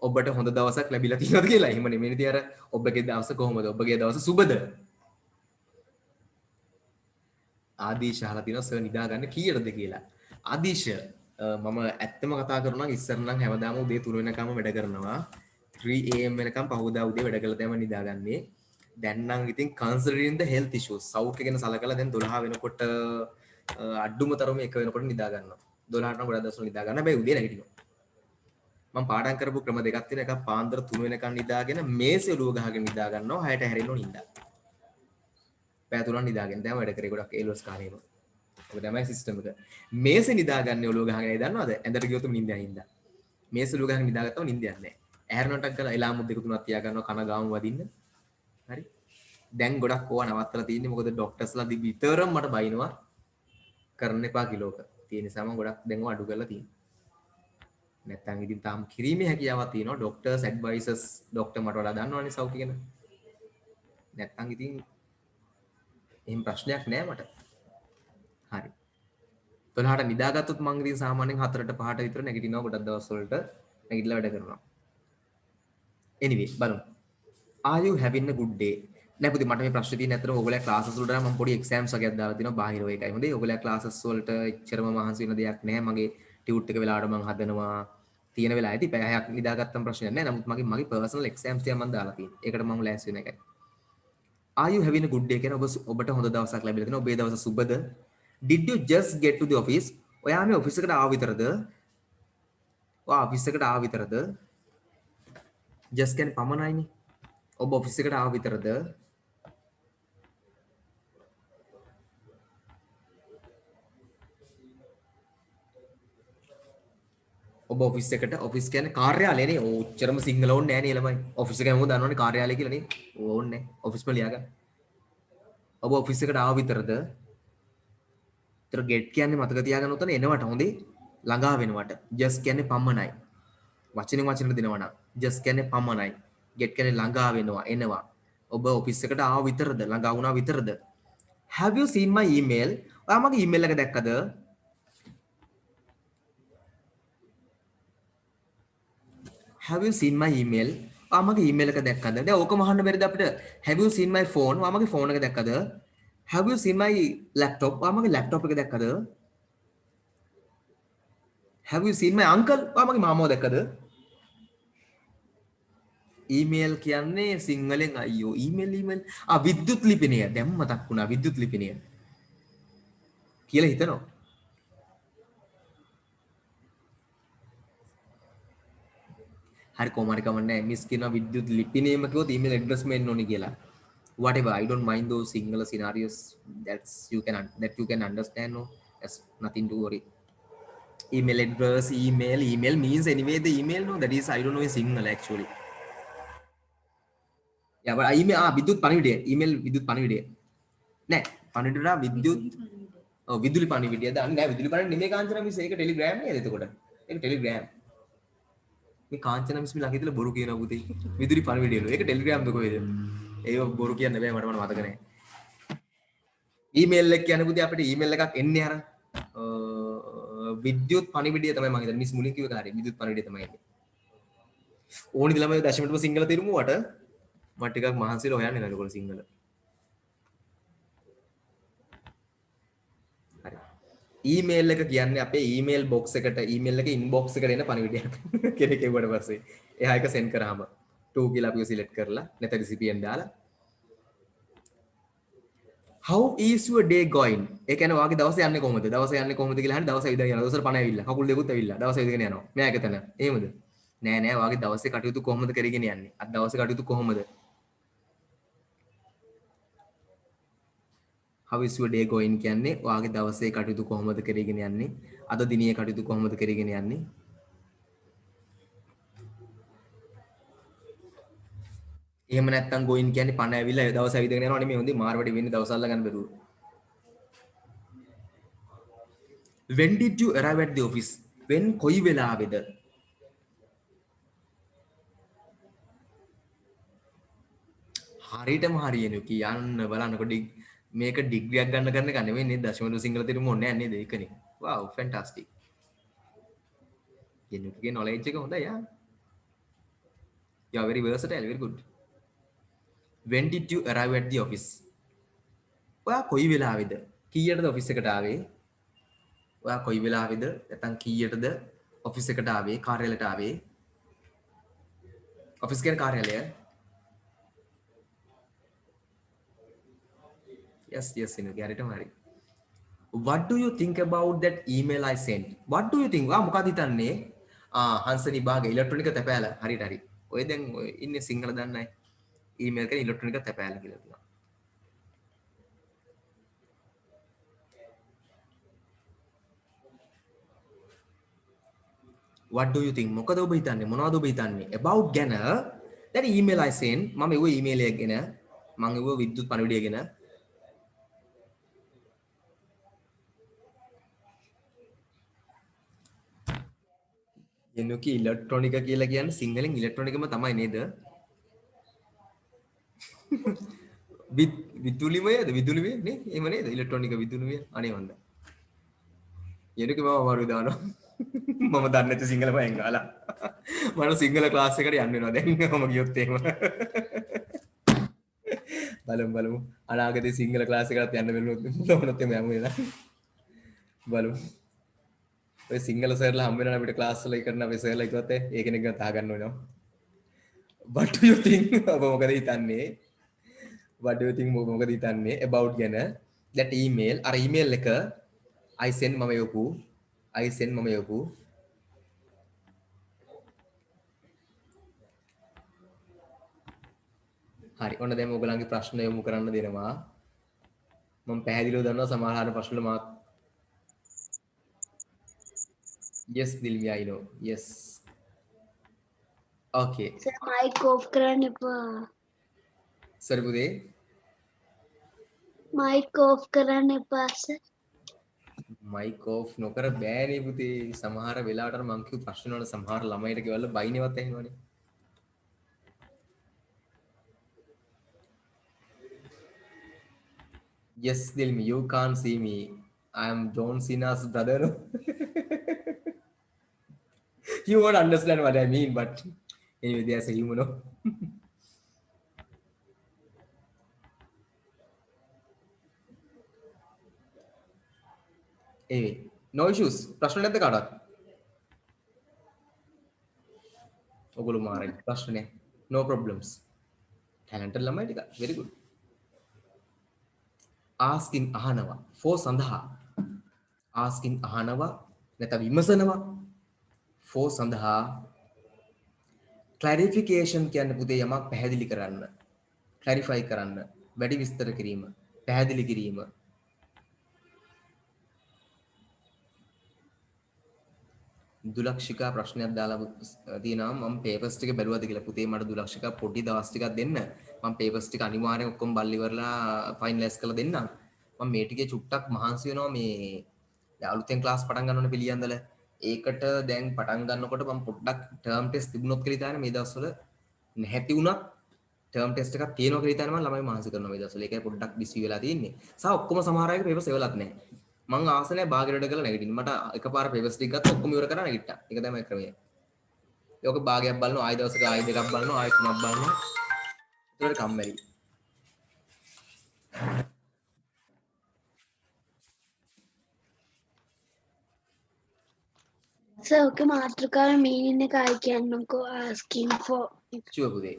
ඔබට හොඳ දවසක් ලැබිලා තියෙනවද කියලා එහෙම නෙමෙයි ඉතින් අර ඔබගේ දවස කොහොමද ඔබගේ දවස සුබද ආදීශ අහලා තියෙනවා සර් නිදාගන්න කීයටද කියලා ආදීශ මම ඇත්තම කතා කරනවා නම් ඉස්සර නම් හැමදාම උදේ 3 වෙනකම් වැඩ කරනවා 3 am වෙනකම් පහුදා උදේ වැඩ කරලා තමයි නිදාගන්නේ දැන් නම් ඉතින් considering the health issues සෞඛ්‍ය ගැන සලකලා දැන් 12 වෙනකොට අඩුම තරමේ 1 වෙනකොට නිදා ගන්නවා 12ට නම් ගොඩක් දවස්වල නිදා ගන්න හැබැයි උදේ නැගිටිනවා මම පාඩම් කරපු ක්‍රම දෙකක් තියෙනවා එකක් පාන්දර 3 වෙනකන් නිදාගෙන මේසේ ඔළුව ගහගෙන නිදා ගන්නවා 6ට හැරෙන්න ඕන නිදා පැය 3ක් නිදාගෙන දැන් වැඩ කරේ ගොඩක් ඒලොස් කාලේම ඔක තමයි සිස්ටම් එක මේසේ නිදාගන්නේ ඔළුව ගහගෙන දන්නවද ඇඳට ගියොත් නිින්ද යනවා මේසේ ඔළුව ගහගෙන නිදාගත්තම නිින්ද යන්නේ නැහැ ඇහැරනටක් ගාලා එලාම් දෙක තුනක් තියා ගන්නවා කන ගාමු වදින්න හරි දැන් ගොඩක් ඕවා නවත්තලා තියෙන්නේ මොකද ડોක්ටර්ස්ලා විතරම මට බයිනවා කරන්න එපා කිලෝක තියෙන නිසා මම ගොඩක් දැන් අඩු කරලා තියෙනවා නැත්තම් ඉතින් තාම කිරීමේ හැකියාවක් තියෙනවා ડોක්ටර්ස් ඇඩ්වයිසර්ස් ડોක්ටර් මට වඩා දන්නවනේ සෞඛ්‍ය ගැන නැත්තම් ඉතින් එහෙම ප්‍රශ්නයක් නෑ මට හරි 12ට නිදාගත්තොත් මං ඉතින් සාමාන්‍යයෙන් 4ට 5ට විතර නැගිටිනවා ගොඩක් දවස් වලට නැගිටලා වැඩ කරනවා anyway බලමු are you having a good day නෑ පුතේ මට මේ ප්‍රශ්නේ තියෙන ඇත්තටම ඔයගොල්ලෝ ක්ලාසස් වලට නම් මම පොඩි එක්සෑම්ස් වගේක් දාලා තිනවා බාහිරව ඒකයි හොඳේ ඔයගොල්ලෝ ක්ලාසස් වලට එච්චරම මහන්සි වෙන දෙයක් නෑ මගේ ටියුට් එක වෙලාවට මම හදනවා තියෙන වෙලාව ඇති පැය 6ක් නිදාගත්තම ප්‍රශ්නයක් නෑ නමුත් මගේ පර්සනල් එක්සෑම්ස් ටික මම දාලා තියෙනවා ඒකට මම ලෑස්ති වෙන එකයි are you having a good day කියන්නේ ඔබට හොඳ දවසක් ලැබිලා තියෙනවා ඔබේ දවස සුබද did you just get to the office ඔයා මේ ඔෆිස් එකට ආව විතරද ඔයා ඔෆිස් එකට ආව විතරද just කියන්නේ පමණයිනේ ඔබ ඔෆිස් එකට ආව විතරද ඔබ ඔෆිස් එකට ඔෆිස් කියන්නේ කාර්යාලයනේ ඔච්චරම සිංහල ඕනේ නැහැ නේ ළමයි ඔෆිස් එක හැමෝම දන්නවනේ කාර්යාලය කියලා නේ ඕනේ ඔෆිස් වල ලියා ගන්න ඔබ ඔෆිස් එකට ආව විතරද ඒතර get කියන්නේ මතක තියාගන්න උතන එනවට හොඳේ ළඟා වෙනවට just කියන්නේ පමණයි වචනෙන් වචන දෙනවා නම් just කියන්නේ පමණයි get කියන්නේ ළඟා වෙනවා එනවා ඔබ ඔෆිස් එකට ආව විතරද ළඟා වුණා විතරද have you seen my email ඔයා මගේ ඊමේල් එක දැක්කද have you seen my email ඔයා මගේ ඊමේල් එක දැක්කද දැන් ඕක මහන්න බැරිද අපිට have you seen my phone ඔයා මගේ ෆෝන් එක දැක්කද have you seen my laptop ඔයා මගේ ලැප්ටොප් එක දැක්කද have you seen my uncle ඔයා මගේ මාමාව දැක්කද ඊමේල් කියන්නේ සිංහලෙන් අයියෝ ඊමේල් විද්‍යුත් ලිපිනය දැන් මතක් වුණා විද්‍යුත් ලිපිනය කියලා හිතනවා. හරි කොහොම හරි කමන්නේ මිස් කියනවා විද්‍යුත් ලිපිනයම කිව්වොත් ඊමේල් ඇඩ්‍රස් මෙන්න ඕනි කියලා. Whatever, I don't mind those singular scenarios that you can understand. No, that's nothing to worry. Email address, email means anyway the email. No, that is I don't know in single actually. Yeah, but email විද්‍යුත් පණිවිඩය email විද්‍යුත් පණිවිඩය නෑ පණිවිඩය විද්‍යුත් විදුලි පණිවිඩය දාන්න නෑ විදුලි පණිවිඩය නෙමෙයි කාංචන මිස් ඒක ටෙලිග්‍රෑම් නේද එතකොට ඒක ටෙලිග්‍රෑම් මේ කාංචන මිස් මේ ළඟ ඉඳලා බොරු කියනවා පුතේ විදුලි පණිවිඩයලු ඒක ටෙලිග්‍රෑම්ද කොහෙද ඒක බොරු කියන්න බෑ මට මතක නෑ ඊමේල් එක කියන්නේ පුතේ අපිට ඊමේල් එකක් එන්නේ අර විද්‍යුත් පණිවිඩය තමයි මම හිතන්නේ මිස් මුලින් කිව්ව කාර්යය විද්‍යුත් පණිවිඩය තමයි ඒක ඕනි ළමයි දශමයටම සිංහල තේරුමුවට මට ටිකක් මහන්සියලා හොයන්න නේද ඒගොල්ලෝ සිංහල. හරි. ඊමේල් එක කියන්නේ අපේ ඊමේල් බොක්ස් එකට ඊමේල් එකේ ඉන්බොක්ස් එකට එන පණිවිඩයක්. කෙනෙක් එවුවට පස්සේ එහා එක සෙන්ඩ් කරාම 2 කියලා අපි සිලෙක්ට් කරලා නැත්නම් recipient දාලා how is your day going? ඒ කියන්නේ ඔයාගේ දවස යන්නේ කොහොමද? දවස යන්නේ කොහොමද කියලා අහන්නේ දවස ඉදන් යනවා. දවසට පණ ඇවිල්ලා. කකුල් දෙකකුත් ඇවිල්ලා. දවස ඉදගෙන යනවා. මෙයා එකතන. එහෙමද? නෑ නෑ ඔයාගේ දවසේ කටයුතු කොහොමද කරගෙන යන්නේ? අද දවසේ කටයුතු කොහොමද? how is your day going කියන්නේ ඔයාගේ දවසේ කටයුතු කොහොමද කරගෙන යන්නේ? අද දිනේ කටයුතු කොහොමද කරගෙන යන්නේ? එහෙම නැත්නම් going කියන්නේ පණ ඇවිල්ලා ඒ දවස් ඇවිදගෙන යනවා නෙමෙයි හොඳේ මාර්වඩි වෙන්නේ දවස් අල්ල ගන්න බැරුව. when did you arrive at the office? when කොයි වෙලාවේද? හරියටම හරියන්නේ කියන්න බලන්නකො මේක ඩිග්‍රියක් ගන්න කරන එක නෙමෙයි නේද දශමවල සිංහල තේරුම ඕනේ නැහැ නේද ඒකනේ. wow fantastic. කෙනෙකුගේ knowledge එක හොඳයි යා. you are very versatile very good. when did you arrive at the office? ඔයා කොයි වෙලාවේද? කීයටද ඔෆිස් එකට ආවේ? ඔයා කොයි වෙලාවේද? නැත්නම් කීයටද ඔෆිස් එකට ආවේ? කාර්යාලයට ආවේ? ඔෆිස් කියන්නේ කාර්යාලය. yes ඉන්නේ හරියටම හරි. what do you think about that email I sent? what do you think? ඔයා මොකද හිතන්නේ? හංසනි භාග ඉලෙක්ට්‍රොනික තැපෑල හරියට හරි. ඔය දැන් ඉන්නේ සිංහල දන්නයි. ඊමේල් එකේ ඉලෙක්ට්‍රොනික තැපෑල කියලා තියෙනවා. what do you think? මොකද ඔබ හිතන්නේ? මොනවද ඔබ හිතන්නේ? about ගැන that email I sent මම එවුව ඊමේල් එක ගැන මම එවුව විද්‍යුත් පණිවිඩය ගැන එනුකි ඉලෙක්ට්‍රොනික කියලා කියන්නේ සිංහලෙන් ඉලෙක්ට්‍රොනිකම තමයි නේද? විදුලිමයද විදුලිමය නේ එහෙම නේද ඉලෙක්ට්‍රොනික විදුලිමය අනේ වන්ද එනුකි මම අමාරු දානවා මම දන්නේ නැති සිංහල පහෙන් ගාලා මම සිංහල ක්ලාස් එකට යන්න වෙනවා දැන් මම ගියොත් එහෙම බලමු අනාගතේ සිංහල ක්ලාස් එකකට යන්න වෙනොත් මොනවද එමු වෙනවා බලමු ඔය සිංහල සර්ලා හම්බ වෙනවා අපිට ක්ලාස් වල කරන අපේ සර්ලා කිව්වත් ඒ කෙනෙක් ගන්න තා ගන්න වෙනවා what do you think ඔබ මොකද හිතන්නේ what do you think මොකද හිතන්නේ about ගැන that email අර email එක I send මම යොපු හරි ඔන්න දැන් ඔයගලන්ගේ ප්‍රශ්න යොමු කරන්න දෙනවා මම පැහැදිලිව දන්නවා සමහර ප්‍රශ්න වල මාත් yes Dilmi I know yes okay sir mike off කරන්න එපා. sorry පුතේ මයික් ඔෆ් කරන්න එපා සර්. මයික් ඔෆ් නොකර බෑනේ පුතේ සමහර වෙලාවට මං කිව්ව ප්‍රශ්න වල සමහර ළමයිට ගෙවල බයිනවත් ඇහෙනවනේ yes Dilmi you can't see me I am John Cena's brother you won't understand what I mean but anyway there's a humor no anyway no issues ප්‍රශ්න නැද්ද කාටවත් ඔගොල්ලෝ මාරයි ප්‍රශ්න නැහැ no problems. talented ළමයි ටික very good. asking අහනවා for සඳහා asking අහනවා නැත්නම් විමසනවා for සඳහා clarification කියන්නේ පුතේ යමක් පැහැදිලි කරන්න clarify කරන්න වැඩි විස්තර කිරීම පැහැදිලි කිරීම දුලක්ෂිකා ප්‍රශ්නයක් දාලා තියෙනවා මම පේපර්ස් ටික බැලුවද කියලා පුතේ මට දුලක්ෂිකා පොඩි දවස් ටිකක් දෙන්න මම පේපර්ස් ටික අනිවාර්යෙන් ඔක්කොම බලලා ඉවරලා ෆයිනලයිස් කරලා දෙන්නම් මම මේ ටිකේ චුට්ටක් මහන්සි වෙනවා මේ දැන් අලුතෙන් ක්ලාස් පටන් ගන්න ඕනේ පිළියන්දල ඒකට දැන් පටන් ගන්නකොට මම පොඩ්ඩක් ටර්ම් ටෙස්ට් තිබුණොත් කියලා හිතාගෙන මේ දවස්වල නැහැටි වුණත් ටර්ම් ටෙස්ට් එකක් තියෙනවා කියලා හිතාගෙන මම ළමයි මහන්සි කරනවා මේ දවස්වල ඒකයි පොඩ්ඩක් බිසි වෙලා තියෙන්නේ සහ ඔක්කොම සමහර අයගේ පේපර්ස් එවලත් නැහැ මං ආසනය භාගයට කරලා නැගිටින්න මට එකපාර පේපර්ස් ටික ගත්තා ඔක්කොම ඉවර කරලා නැගිට්ටා ඒක තමයි ක්‍රමය ඒක භාගයක් බලනවා ආයෙ දවසක ආයෙ දෙකක් බලනවා ආයෙ තුනක් බලනවා ඒකට කම්මැලි සර් ඔක මාතෘකාවේ මීනින් එක ආයි කියන්නකෝ asking for ෂුවර් පුතේ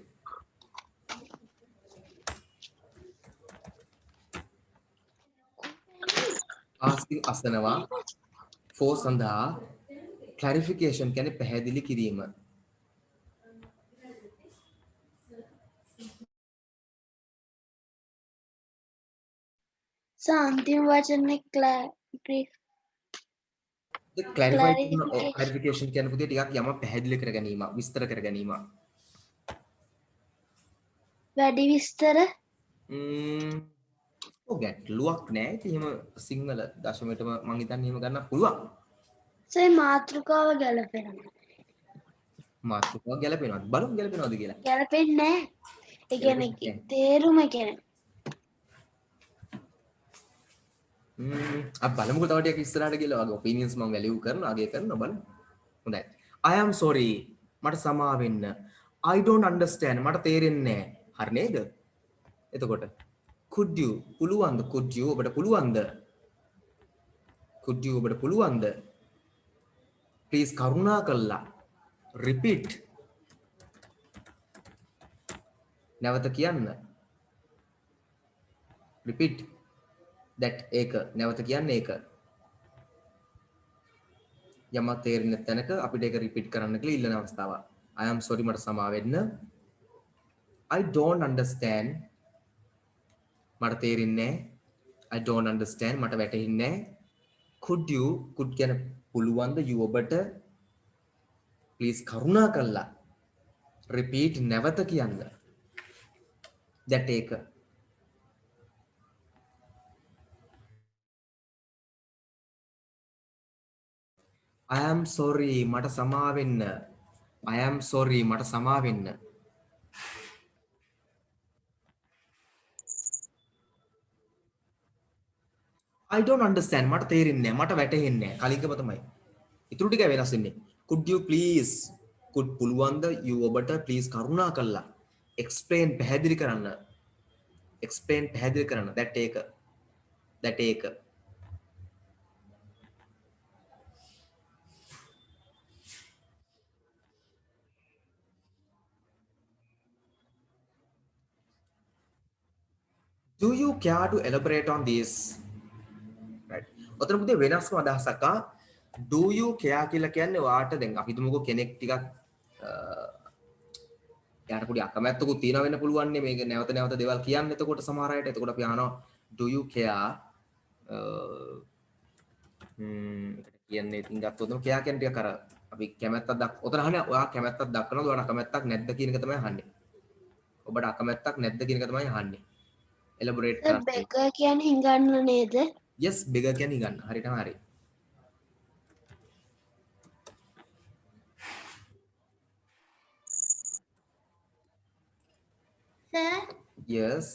asking අසනවා for සඳහා clarification කියන්නේ පැහැදිලි කිරීම සර් අන්තිම වචනේ clarification කියන්නේ පුතේ ටිකක් යම පැහැදිලි කර ගැනීම විස්තර කර ගැනීම වැඩි විස්තර ගැටලුවක් නෑ ඉතින් එහෙම සිංහල දශමයටම මං හිතන්නේ එහෙම ගන්න පුළුවන් සර් මාතෘකාව ගැලපෙනවා මාතෘකාව ගැලපෙනවද බලමු ගැලපෙනවද කියලා ගැලපෙන්නේ නැහැ ඒ කියන්නේ තේරුම කියන්නේ අපි බලමුකෝ තව ටිකක් ඉස්සරහට ගිහලා වගේ ඔපිනියන්ස් මම වැලියු කරනවා අගය කරනවා බලමු හොඳයි I am sorry මට සමා වෙන්න I don't understand මට තේරෙන්නේ නැහැ හරි නේද එතකොට could you පුළුවන්ද could you ඔබට පුළුවන්ද could you ඔබට පුළුවන්ද please කරුණා කළා repeat නැවත කියන්න repeat that ඒක නැවත කියන්නේ ඒක යමක් තේරෙන්නේ නැත්නම් අපිට ඒක repeat කරන්න කියලා ඉල්ලන අවස්ථාව I am sorry මට සමා වෙන්න I don't understand මට තේරෙන්නේ I don't understand මට වැටහෙන්නේ could you could කියන පුළුවන්ද you ඔබට please කරුණා කළා repeat නැවත කියන්න that ඒක I am sorry මට සමා වෙන්න I am sorry මට සමා වෙන්න I don't understand මට තේරෙන්නේ නැහැ මට වැටහෙන්නේ නැහැ කලින්කම තමයි ඊටු ටික වෙනස් වෙන්නේ could you please could පුළුවන්ද you ඔබට please කරුණා කළා explain පැහැදිලි කරන්න explain පැහැදිලි කරන්න that ඒක do you care to elaborate on this right ඔතන පුතේ වෙනස්ම අදහසක් do you care කියලා කියන්නේ වාට දැන් අපි හිතමුකෝ කෙනෙක් ටිකක් යාට පොඩි අකමැත්තකුත් තියෙනවා වෙන්න පුළුවන් නේ මේක නැවත නැවත දේවල් කියන්න එතකොට සමහර අයට එතකොට අපි අහනවා do you care කියන්නේ ඉතින් ගත්තොත් care කියන්නේ ටිකක් අර අපි කැමැත්තක් ඔතන අහන්නේ ඔයා කැමැත්තක් දක්වනවද ඔයාට අකමැත්තක් නැද්ද කියන එක තමයි අහන්නේ ඔබට අකමැත්තක් නැද්ද කියන එක තමයි අහන්නේ elaborate කරන්න beggar කියන්නේ හිඟන්න නේද yes beggar කියන්නේ හිඟන්න හරියටම හරි Sir, yes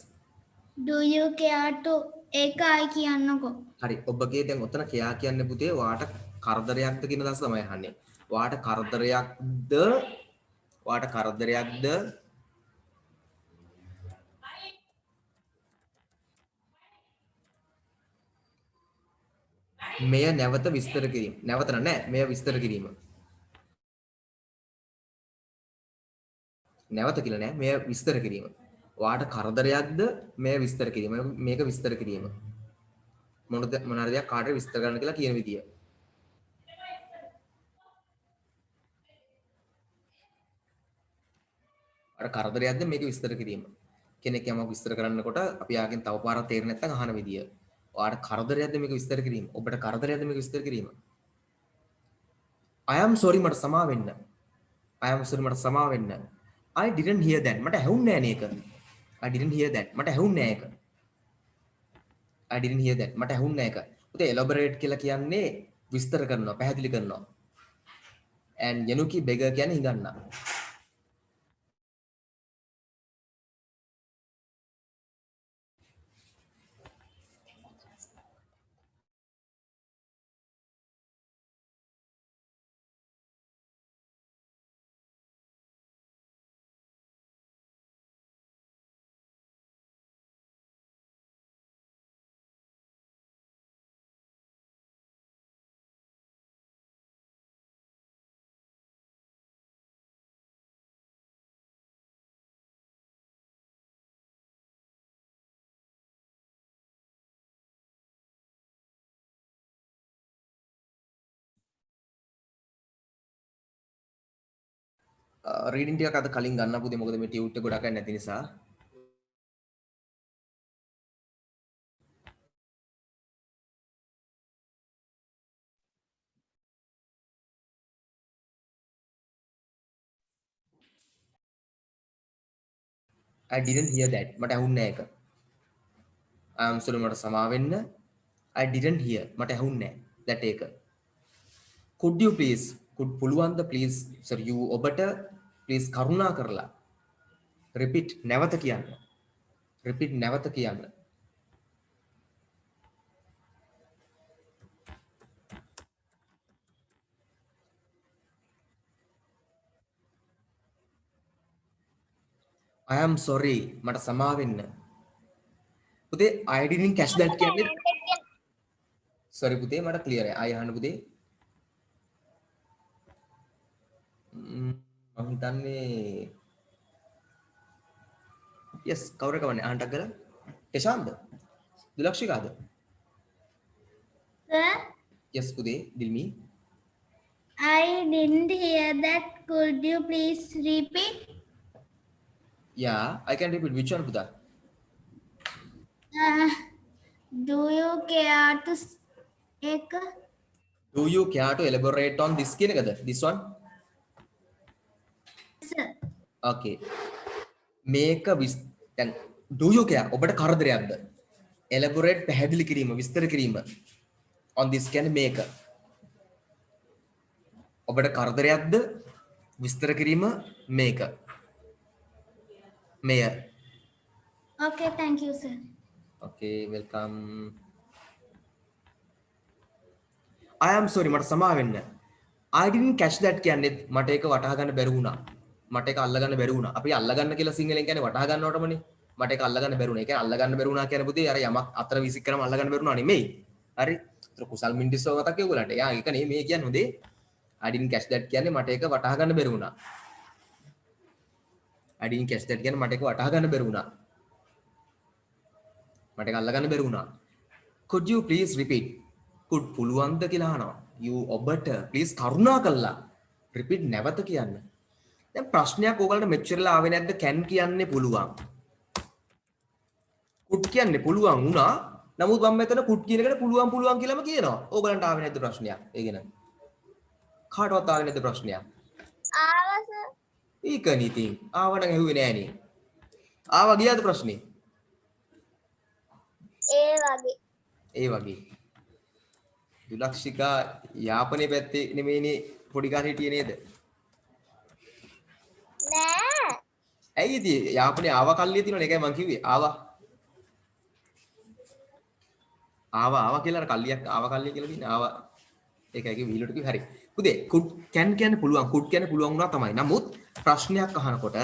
do you care to ඒකයි කියන්නකෝ. හරි ඔබගේ දැන් ඔතන කියා කියන්නේ පුතේ වාට කරදරයක්ද කියන දවස් තමයි අහන්නේ වාට කරදරයක්ද මෙය නැවත විස්තර කිරීම නැවත නෑ මෙය විස්තර කිරීම නැවත කියලා නෑ. මේ විස්තර කිරීම. ඔයාට කරදරයක්ද මේ විස්තර කිරීම. මේක විස්තර කිරීම. මොනවාද දෙයක් කාටද විස්තර කරන්න කියලා කියන විදිය. අර කරදරයක්ද මේක විස්තර කිරීම. කෙනෙක් යමක් විස්තර කරනකොට අපි යාගෙන් තව පාරක් තේරෙන්නේ නැත්නම් අහන විදිය. ඔයාට කරදරයක්ද මේක විස්තර කිරීම. ඔබට කරදරයක්ද මේක විස්තර කිරීම. I am sorry මට සමා වෙන්න. I am sorry මට සමා වෙන්න. I didn't hear that. මට ඇහුන්නේ නෑ නේක. I didn't hear that. මට ඇහුන්නේ නෑ ඒක. I didn't hear that. මට ඇහුන්නේ නෑ ඒක. උතේ elaborate කියලා කියන්නේ විස්තර කරනවා, පැහැදිලි කරනවා. and යනුකි beggar කියන්නේ හිඟන්නා. රීඩින් ටිකක් අද කලින් ගන්න පුතේ මොකද මේ ටියුට් එක ගොඩක් ගන්න නැති නිසා. I didn't hear that. මට ඇහුන්නේ නෑ ඒක. I am sorry මට සමා වෙන්න. I didn't hear. මට ඇහුන්නේ නෑ that ඒක. Could you please could පුළුවන්ද please sir you ඔබට please කරුණා කරලා repeat නැවත කියන්න. repeat නැවත කියන්න. I am sorry මට සමා වෙන්න. පුතේ I didn't catch that කියන්නේ sorry පුතේ මට clear I අහන්න පුතේ. මම හිතන්නේ yes කවුරු කවන්නේ අහන්නක් ගලා ටෙෂාන්ද දුලක්ෂිකාද Sir, yes පුතේ දිල්මි I didn't hear that. Could you please repeat? yeah I can repeat which one පුතා Do you care to එක do you care to elaborate on this කියන එකද this one sir. okay මේක දැන් do you care ඔබට කරදරයක්ද elaborate පැහැදිලි කිරීම විස්තර කිරීම on this කියන්නේ මේක ඔබට කරදරයක්ද විස්තර කිරීම මේක මෙය Okay, thank you, sir. okay welcome I am sorry මට සමා වෙන්න I didn't catch that කියන්නේ මට ඒක වටහා ගන්න බැරි වුණා මට ඒක අල්ල ගන්න බැරි වුණා අපි අල්ල ගන්න කියලා සිංහලෙන් කියන්නේ වටහා ගන්නවටමනේ මට ඒක අල්ල ගන්න බැරි වුණා ඒ කියන්නේ අල්ල ගන්න බැරි වුණා කියන්නේ පුතේ අර යමක් අතර විසික් කරාම අල්ල ගන්න බැරි වුණා නෙමෙයි හරි ඒතර කුසල් මින්ටිස්සෝ කතා කියෝගලන්ට යා ඒක නේ මේ කියන්නේ හොඳේ I didn't catch that කියන්නේ මට ඒක වටහා ගන්න බැරි වුණා I didn't catch that කියන්නේ මට ඒක වටහා ගන්න බැරි වුණා මට ඒක අල්ල ගන්න බැරි වුණා could you please repeat could පුළුවන්ද කියලා අහනවා you ඔබට please කරුණා කළා repeat නැවත කියන්න දැන් ප්‍රශ්නයක් ඕගලන්ට මෙච්චරලා ආවේ නැද්ද can කියන්නේ පුළුවන් could කියන්නේ පුළුවන් වුණා නමුත් මම මෙතන could කියන එකට පුළුවන් පුළුවන් කියලාම කියනවා ඕගලන්ට ආවේ නැද්ද ප්‍රශ්නයක් ඒ ගැන කාටවත් ආවේ නැද්ද ප්‍රශ්නයක් ආවා සර්. ඒකනේ ඉතින් ආවනම් ඇහුවේ නෑනේ ආවා ගියාද ප්‍රශ්නේ ඒ වගේ දුලක්ෂිකා යාපනයේ පැත්තේ නෙමෙයිනේ පොඩි කාලේ හිටියේ නේද නෑ. ඇයි ඉතින් යාපනයේ ආවා කල්ලිය තියෙනවනේ ඒකයි මං කිව්වේ ආවා කියලා අර කල්ලියක් ආවා කල්ලිය කියලා තියෙන ආවා ඒකයි කිව්වේ විහිළුවට කිව්වේ හරි පුතේ could can කියන්නේ පුළුවන් could කියන්නේ පුළුවන් වුණා තමයි නමුත් ප්‍රශ්නයක් අහනකොට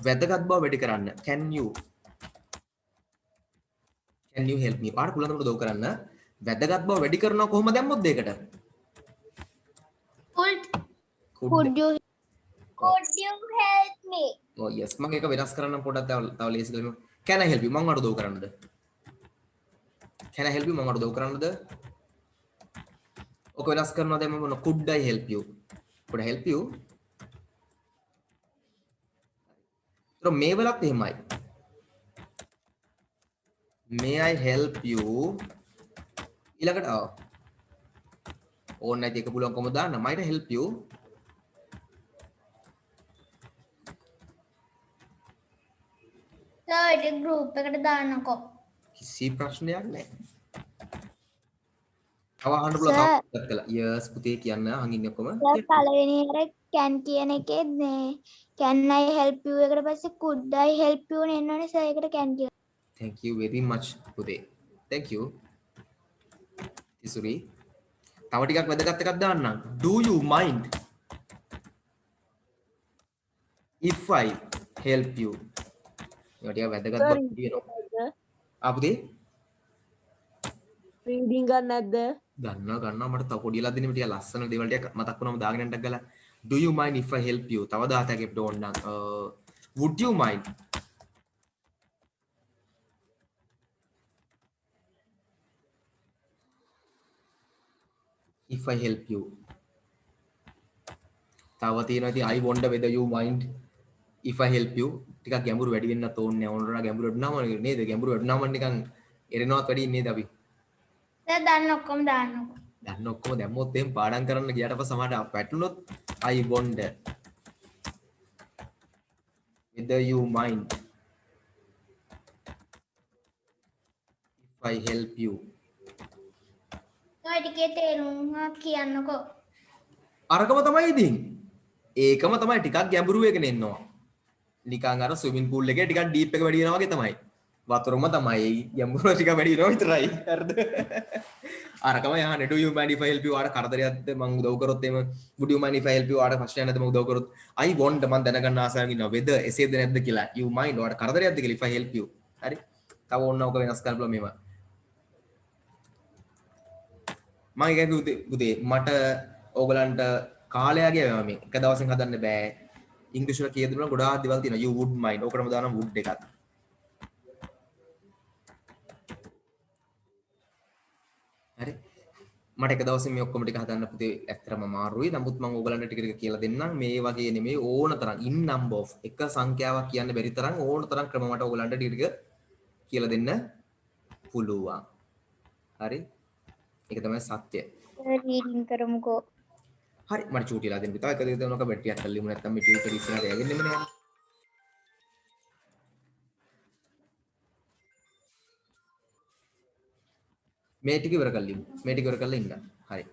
වැදගත් බව වැඩි කරන්න can you help me පාඩ පුළුවන් උදව් කරන්න වැදගත් බව වැඩි කරනවා කොහොමද දැම්මොත් දෙයකට Could could Could you Could you help me? Oh yes. මම ඒක වෙනස් කරන්න පොඩ්ඩක් තව ලේසි කරමු. Can I help you? මම උදව් කරන්නද? Can I help you? මම උදව් කරන්නද? ඔක වෙනස් කරනවා දැන් මම could I help you? Could I help you? તો may වලත් එහෙමයි. May I help you? ඊළඟට ඕන නැති එක පුළුවන් කොහොමද දාන්න? might I help you? Sir ඒක group එකට දාන්නකෝ. කිසි ප්‍රශ්නයක් නැහැ. තව අහන්න පුළුවන් තව කළා. yes පුතේ කියන්න අහන් ඉන්නේ ඔක්කොම. සර් පළවෙනි එක can කියන එකේ can I help you එකට පස්සේ could I help you නේ එන්නෝනේ සර් ඒකට can කියන. Thank you very much පුතේ. Thank you. ඉසුරි. තව ටිකක් වැදගත් එකක් දාන්නම්. Do you mind if I help you? ඒවා ටිකක් වැදගත් වෙනවා. පුතේ රීඩින් ගන්න නැද්ද? ගන්නවා මට තව පොඩි වෙලා දෙන්න ටික ලස්සන දේවල් ටික මතක් වුණාම දාගෙන යන්නක් ගලා. Do you mind if I help you? තව 10ක් අපිට ඕන නම් would you mind? If I help you. තව තියෙනවා ඉතින් I wonder whether you mind if I help you. ටිකක් ගැඹුරු වැඩි වෙන්නත් ඕනේ නැහැ. ඕනරා ගැඹුරු වෙන්නාම නේද? ගැඹුරු වෙන්නාම නිකන් එරෙනවත් වැඩි නේද අපි? සර් දාන්න ඔක්කොම දාන්නකෝ. දන්න ඔක්කොම දැම්මොත් එහෙම පාඩම් කරන්න ගියාට පස්සේ සමහරට වැටුනොත් I wonder whether you mind if I help you. Sir ටිකේ තේරුම කියන්නකෝ. අරකම තමයි ඉතින්. ඒකම තමයි ටිකක් ගැඹුරු වෙගෙන එනවා. නිකන් අර ස්විමින් pool එකේ ටිකක් ඩීප් එක වැඩි වෙනවා වගේ තමයි. වතුරම තමයි ගැඹුර ටික වැඩි වෙනවා විතරයි. හරිද? අරකම යහනේ do you mind if I help you ආර කරදරයක්ද මම උදව් කරොත් එහෙම would you mind if I help you ආර ප්‍රශ්නයක් නැද්ද මම උදව් කරොත් I want මම දැනගන්න ආසාවෙන් ඉන්නවා whether එසේද නැද්ද කියලා you mind ආර කරදරයක්ද කියලා if I help you හරි තව ඕන ඔක වෙනස් කරන්න පුළුවන් මේවා මම කියන්නේ පුතේ මට ඕගලන්ට කාලයගේ මේ එක දවසෙන් හදන්න බෑ ඉංග්‍රීසි වල කීයද බලන්න ගොඩාක් දේවල් තියෙනවා you would mind ඕකටම දානවා would එකක් හරි මට එක දවසින් මේ ඔක්කොම ටික හදන්න පුතේ ඇත්තටම අමාරුයි නමුත් මම ඕගලන්ට ටික ටික කියලා දෙන්නම් මේ වගේ නෙමෙයි ඕන තරම් in number of එක සංඛ්‍යාවක් කියන්න බැරි තරම් ඕන තරම් ක්‍රම මට ඕගලන්ට ටික ටික කියලා දෙන්න පුළුවන් හරි ඒක තමයි සත්‍ය රීඩින් කරමුකෝ හරි මට චූටිලා දෙන්න පුතා එක දෙක දෙනවක බැටරියක් අල්ලෙමු නැත්නම් මේ ටියුටර් ඉස්සරහට යගෙන්නෙම නෑ මේ ටික ඉවර කරලිමු මේ ටික ඉවර කරලා ඉන්න හරි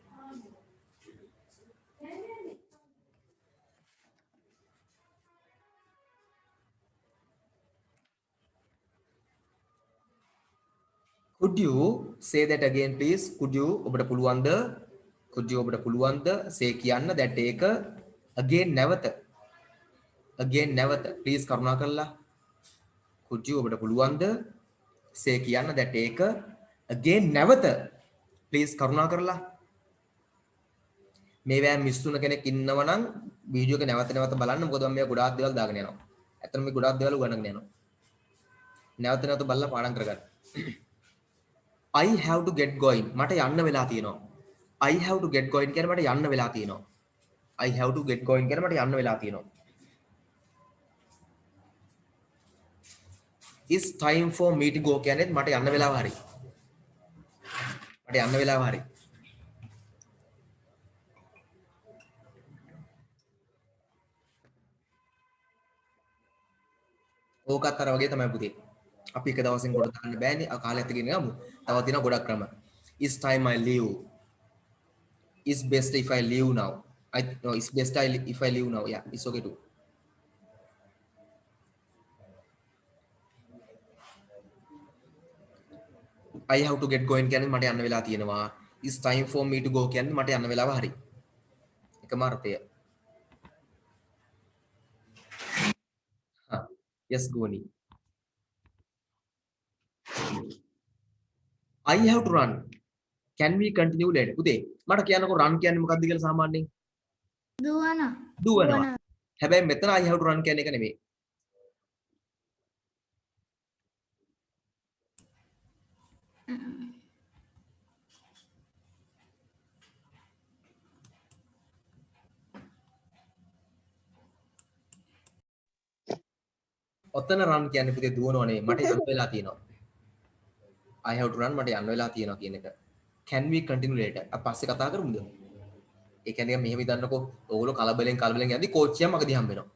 could you say that again please could you ඔබට පුළුවන්ද could you ඔබට පුළුවන්ද say කියන්න that ඒක again නැවත please කරුණා කරලා could you ඔබට පුළුවන්ද say කියන්න that ඒක again නැවත please කරුණා කරලා මේ වෑම් මිස් වුණ කෙනෙක් ඉන්නව නම් වීඩියෝ එක නැවත බලන්න මොකද මම මේ ගොඩාක් දේවල් දාගෙන යනවා ඇත්තටම මේ ගොඩාක් දේවල් උගන්වන්න යනවා නැවත බලලා පාඩම් කරගන්න I have to get going මට යන්න වෙලා තියෙනවා I have to get going කියන්නේ මට යන්න වෙලා තියෙනවා I have to get going කියන්නේ මට යන්න වෙලා තියෙනවා It's time for me to go කියන්නේ මට යන්න වෙලාව හරි මට යන්න වෙලාව හරි ඕකත් අර වගේ තමයි පුතේ අපි එක දවසින් කොට දාන්න බෑනේ කාලයක් තියගෙන යමු තව තියෙනවා ගොඩක් ක්‍රම is time I leave is best if I leave now no it's best if I leave now yeah it's okay too I have to get going කියන්නේ මට යන්න වෙලා තියෙනවා it's time for me to go කියන්නේ මට යන්න වෙලාව හරි එකම අර්ථය yes ගෝනි I have to run can we continue later පුතේ මට කියන්නකෝ run කියන්නේ මොකක්ද කියලා සාමාන්‍යයෙන් දුවනවා හැබැයි මෙතන I have to run කියන එක නෙමෙයි. ඔතන run කියන්නේ පුතේ දුවනවා නෙමෙයි. මට යන්න වෙලා තියෙනවා. I have to run මට යන්න වෙලා තියෙනවා කියන එක. Can we continue later? අපි පස්සේ කතා කරමුද? ඒ කියන්නේ මෙහෙම ඉදන්නකෝ. ඕගොල්ලෝ කලබලෙන් යද්දි කෝච්චියා මගදී හම්බ වෙනවා.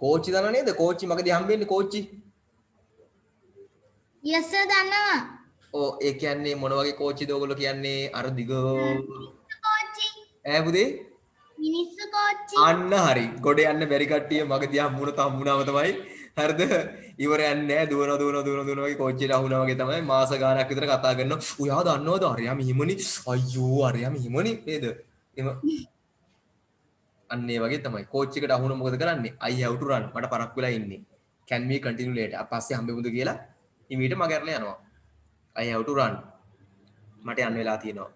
කෝච්චි දන්නව නේද? කෝච්චි මගදී හම්බ වෙන්නේ කෝච්චි. Yes sir දන්නවා. ඔව් ඒ කියන්නේ මොන වගේ කෝච්චිද ඕගොල්ලෝ කියන්නේ? අර දිග කෝච්චි. ඈ පුතේ? මිනිස්සු කෝච්චි. අන්න හරි. ගොඩ යන්න බැරි කට්ටිය මගදී හම්බුනාම තමයි. හරිද? ඉවර යන්නේ නැහැ. දුවන වගේ කෝච්චියට අහුණා වගේ තමයි මාස ගාණක් විතර කතා කරනවා. ඔයා දන්නවද? අරයා මෙහිමනි. අයියෝ අරයා මෙහිමනි නේද? එම අන්න ඒ වගේ තමයි. කෝච්චි එකට අහුණා මොකද කරන්නේ? I have to run. මට පරක් වෙලා ඉන්නේ. Can we continue later? පස්සේ හම්බෙමුද කියලා ඉමීට මග ඇරලා යනවා. I have to run. මට යන්න වෙලා තියෙනවා.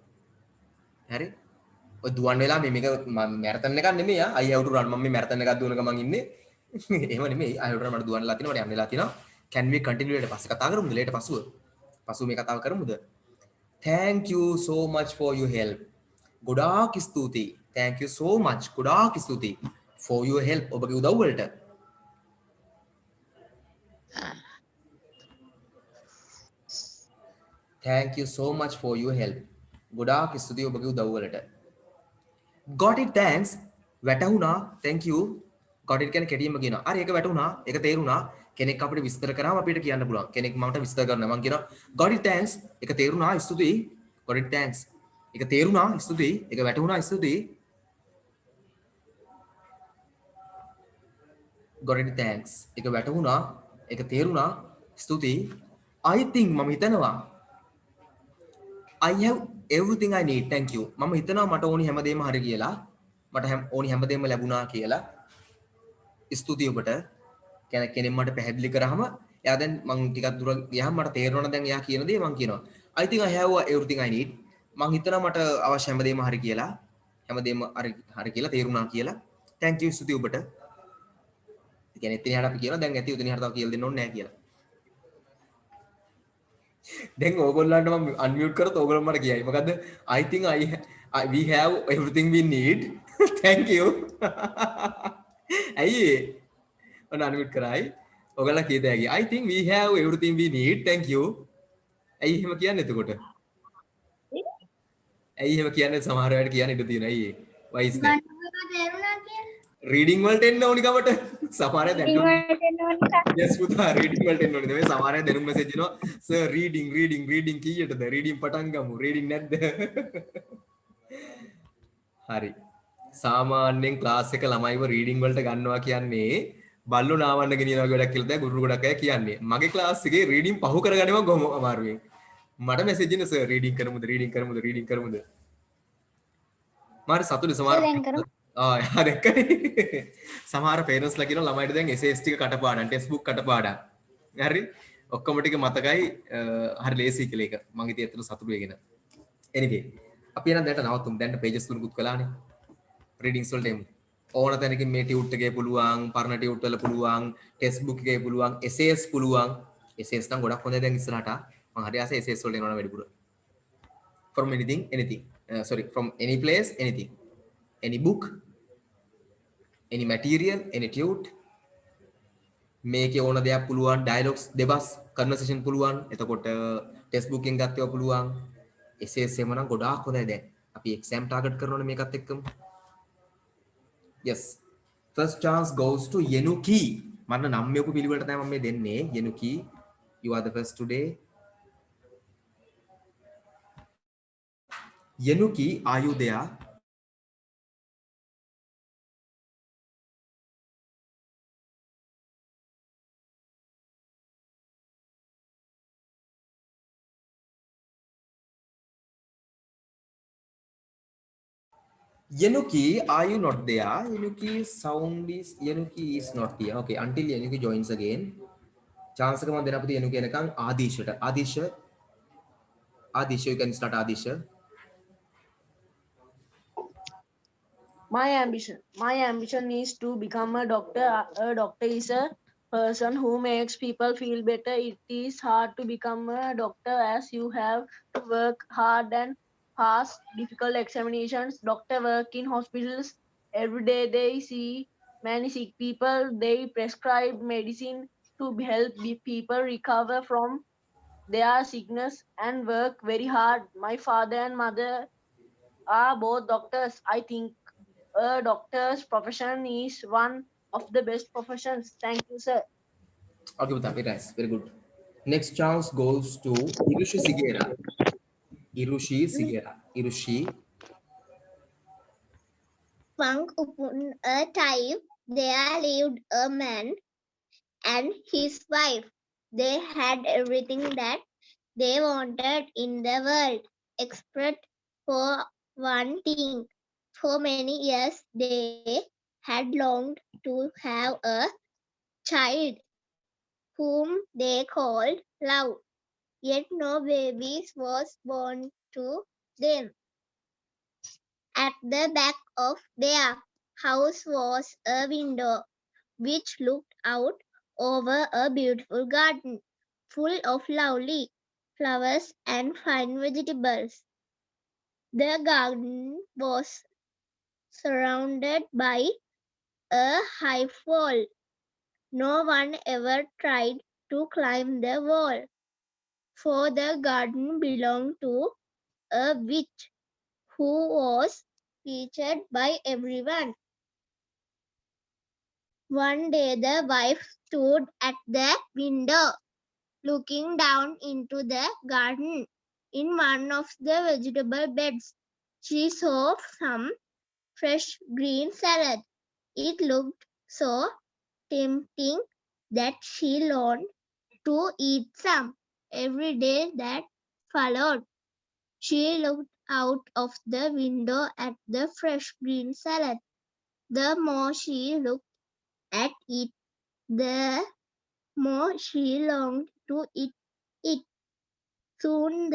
හරි? ඔය දුවන් වෙලා මේක මැරතන් එකක් නෙමෙයි ආ. I have to run. මම මේ මැරතන් එකක් දුවන ගමන් ඉන්නේ. එහෙම නෙමෙයි. I have to run මට දුවන් වෙලා තියෙනවා. මට යන්න වෙලා තියෙනවා. Can we continue later? පස්සේ කතා කරමුද? later පසුව මේ කතාව කරමුද? Thank you so much for your help. ගොඩාක් ස්තුතියි. Thank you so much. ගොඩාක් ස්තුතියි for your help. ඔබගේ උදව් වලට. Thank you so much for your help. ගොඩාක් ස්තුතියි ඔබගේ උදව් වලට. Got it, thanks. වැටහුණා. Thank you. Got it කියන්නේ කෙටියෙන්ම කියනවා. හරි ඒක වැටුණා. ඒක තේරුණා. කෙනෙක් අපිට විස්තර කරාම අපිට කියන්න පුළුවන්. කෙනෙක් මට විස්තර කරනවා. මම කියනවා got it, thanks. ඒක තේරුණා. ස්තුතියි. Got it, thanks. ඒක තේරුණා. ස්තුතියි. ඒක වැටුණා. ස්තුතියි. Got it, thanks. ඒක වැටුණා. ඒක තේරුණා. ස්තුතියි. I think මම හිතනවා I have everything I need. Thank you. මම හිතනවා මට ඕනි හැමදේම හරි කියලා. මට ඕනි හැමදේම ලැබුණා කියලා. ස්තුතියි ඔබට. කෙනෙක් මට පැහැදිලි කරාම එයා දැන් මං ටිකක් දුර ගියාම මට තේරෙනවා දැන් එයා කියන දේ මං කියනවා. I think I have everything I need. මං හිතනවා මට අවශ්‍ය හැමදේම හරි කියලා. හැමදේම හරි කියලා තේරුණා කියලා. Thank you ස්තුතියි ඔබට. ඒ කියන්නේ එතන යහට අපි කියනවා දැන් ඇති උතන යහට තව කියලා දෙන්න ඕනේ නැහැ කියලා. දැන් ඕගොල්ලන්ට මම අන්මියුට් කරත් ඕගොල්ලෝ මට කියයි. මොකද්ද? I think we have everything we need. Thank you. ඇයි ඒ? ඔන්න අන්මියුට් කරයි. ඔයගොල්ලෝ කීයද ඇයි? I think we have everything we need. Thank you. ඇයි එහෙම කියන්නේ එතකොට? ඇයි එහෙම කියන්නේ සමහර වෙලාවට කියන්න ඉඩ තියෙනවා. ඇයි ඒ? why is that? තේරුණා කියලා. රීඩින් වලට එන්න ඕනි කමට. සමහර අය දැන් yes පුතා රීඩින් වලට එන්න ඕනි. මේ සමහර අය දැනුම් මෙසේජ් දෙනවා. Sir reading කීයටද? රීඩින් පටන් ගමු. රීඩින් නැද්ද? හරි. සාමාන්‍යයෙන් ක්ලාස් එක ළමයිව රීඩින් වලට ගන්නවා කියන්නේ බල්ලෝ නාවන්න ගෙනියනවා වගේ වැඩක් කියලා තමයි ගුරු ගොඩක් අය කියන්නේ. මගේ ක්ලාස් එකේ රීඩින් පහු කරගන්නවා කොහොම අමාරුවෙන්. මට මෙසේජ් එන්නේ සර් රීඩින් කරමුද? මාර සතුටු සමහර සමහර පේරන්ට්ස්ලා කියනවා ළමයිට දැන් SS ටික කටපාඩම් ටෙස්ට් බුක් කටපාඩම්. හරි? ඔක්කොම ටික මතකයි හරි ලේසි කියලා එක. මම ඉතින් ඇත්තට සතුටු වෙගෙන. anyway අපි එහෙනම් දැන්ට නවතුමු. දැන් pages තුනකුත් කළානේ. readings වලට එමු. ඕන තැනකින් මේ ටියුට් එකේ පුළුවන්, පරණ ටියුට් වල පුළුවන්, ටෙස්ට් බුක් එකේ පුළුවන්, essays පුළුවන්. essays නම් ගොඩක් හොඳයි දැන් ඉස්සරහට. මම හරි ආසයි essays වලට එනවා වැඩිපුර. from anything. From any place, anything. Any book, any material, any tute. මේකේ ඕන දෙයක් පුළුවන්, dialogues දෙබස්, conversation පුළුවන්. එතකොට ටෙස්ට් බුක් එකෙන් ගත්තේවා පුළුවන්. essays එහෙම නම් ගොඩාක් හොඳයි දැන්. අපි exam target කරනෝනේ මේකත් එක්කම. Yes. First chance goes to Yenuki. මන්න නම් මෙයක පිළිවෙලට තමයි මම මේ දෙන්නේ. Yenuki, you are the first today. Yenuki, are you there? Yenuki, are you not there? Yenuki is not here. Okay, until Yenuki joins again. Chance එක මම දෙන්න අපිට Yenuki එනකන් ආදීෂට. ආදීෂ, you can start ආදීෂ. My ambition is to become a doctor. A doctor is a person who makes people feel better. It is hard to become a doctor as you have to work hard and pass difficult examinations. Doctor work in hospitals every day. They see many sick people. They prescribe medicine to help people recover from their sickness and work very hard. My father and mother are both doctors. I think a doctor's profession is one of the best professions. Thank you, sir. Okay, Buta, very nice, very good. Next chance goes to Irushi Sigera. Irushi Sigera. Irushi. Once upon a time, there lived a man and his wife. They had everything that they wanted in the world, except for one thing. For many years, they had longed to have a child whom they called love. Yet no babies was born to them. At the back of their house was a window which looked out over a beautiful garden full of lovely flowers and fine vegetables. The garden was surrounded by a high wall. No one ever tried to climb the wall, for the garden belonged to a witch who was featured by everyone. One day the wife stood at the window looking down into the garden. In one of the vegetable beds, she saw some fresh green salad. It looked so tempting that she longed to eat some. Every day that followed, she looked out of the window at the fresh green salad. The more she looked at it, the more she longed to eat it. Soon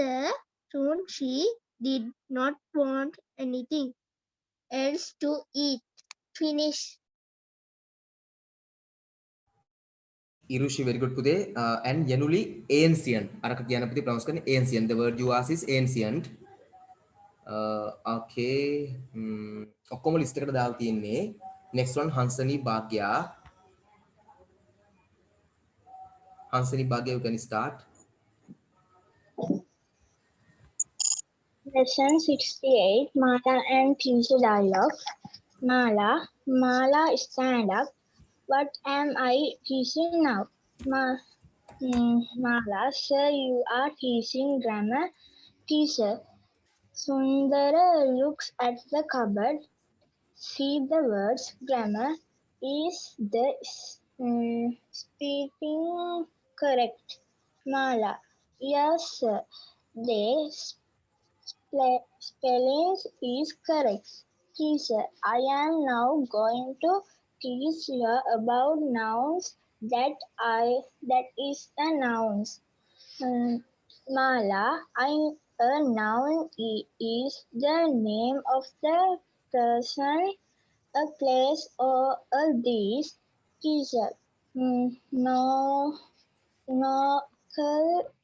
she did not want anything else to eat. Finish. Irushi, very good today. And Yanuli, ancient. Araka Kianapati pronounce ancient. The word you ask is ancient. Okay. ඔක්කොම list එකට දාලා තියෙන්නේ. Next one Hansani Bhagya. Hansani Bhagya, you can start. Lesson 68, Mala and Teacher Dialogue. Mala, stand up. What am I teaching now? Mala, sir, you are teaching grammar. Teacher, Sundara looks at the cupboard. See the words grammar. Is the spelling correct? Mala, yes, sir. The spelling is correct. Teacher, I am now going to teach you about nouns. That is a nouns. Mala, a noun is the name of the person, a place, or a dish. Teacher, Nokel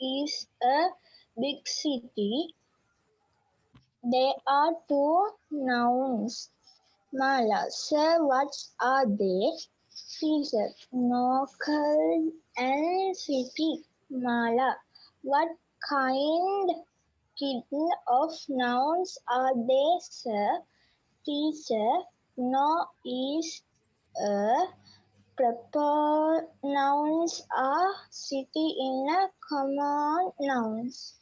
is a big city. There are two nouns. Mala, sir, what are they? Teacher, Nokel and city. Mala, what kind of nouns are they, sir? Teacher, no is a proper nouns are city in a common nouns.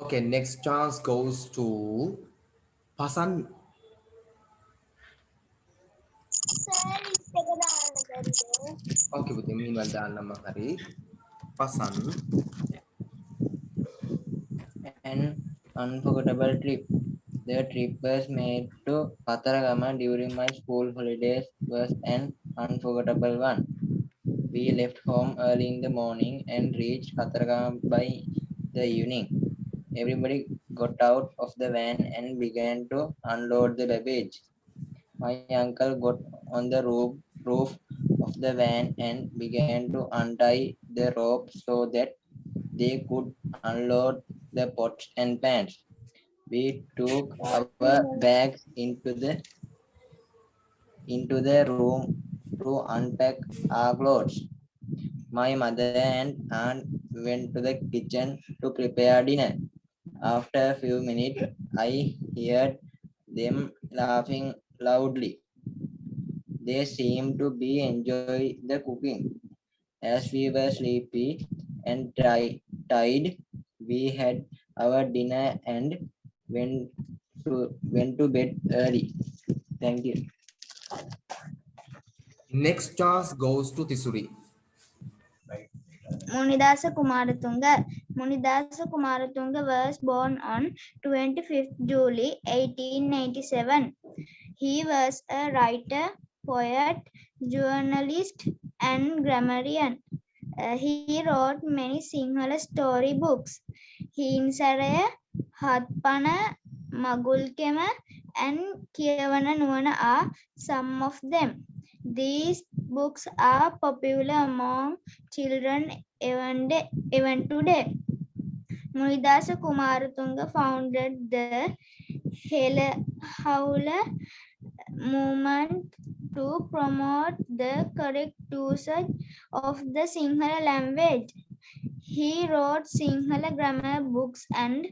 Okay, next chance goes to Pasan. Okay, but meanwhile දාන්නම හරි. Pasan. An unforgettable trip. The trip was made to Kataragama during my school holidays was an unforgettable one. We left home early in the morning and reached Kataragama by the evening. Everybody got out of the van and began to unload the baggage. My uncle got on the roof of the van and began to untie the rope so that they could unload the pots and pans. We took our bags into the room to unpack our clothes. My mother and aunt went to the kitchen to prepare dinner. After a few minutes, I heard them laughing loudly. They seemed to be enjoying the cooking. As we were sleepy and tired, we had our dinner and went went to bed early. Thank you. Next chance goes to Tisuri. Munidasa Kumaratunga. Munidasa Kumaratunga was born on 25th July 1897. He was a writer, poet, journalist, and grammarian. He wrote many Sinhala story books. Hinsaraya, Hatpana, Magulkema, and Kiyavana Nuvana are some of them. These books are popular among children even today. Munidasa Kumaratunga founded the Howler movement to promote the correct usage of the Sinhala language. He wrote Sinhala grammar books and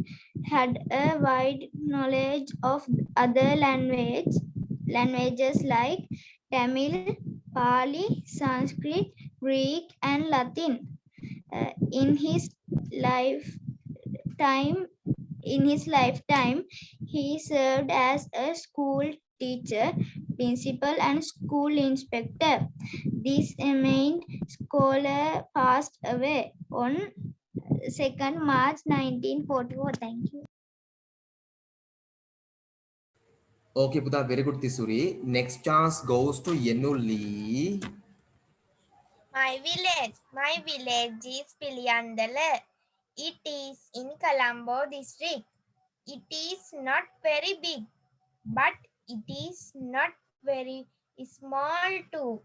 had a wide knowledge of other languages like Tamil, Pali, Sanskrit, Greek, and Latin. In his lifetime, he served as a school teacher, principal, and school inspector. This eminent scholar passed away on 2nd March 1944. Thank you. Okay, Puta, very good, Tisuri. Next chance goes to Yenuli. My village is Piliyandala. It is in Colombo district. It is not very big, but it is not very small too.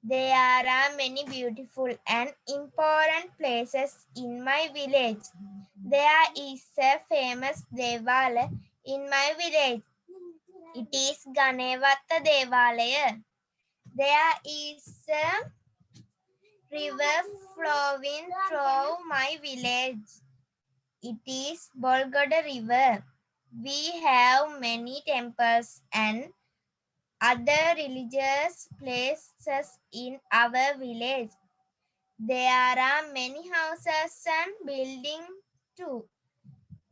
There are many beautiful and important places in my village. There is a famous Devala in my village. It is Ganevata Devalaya. There is a river flowing through my village. It is Bolgada River. We have many temples and other religious places in our village. There are many houses and buildings too.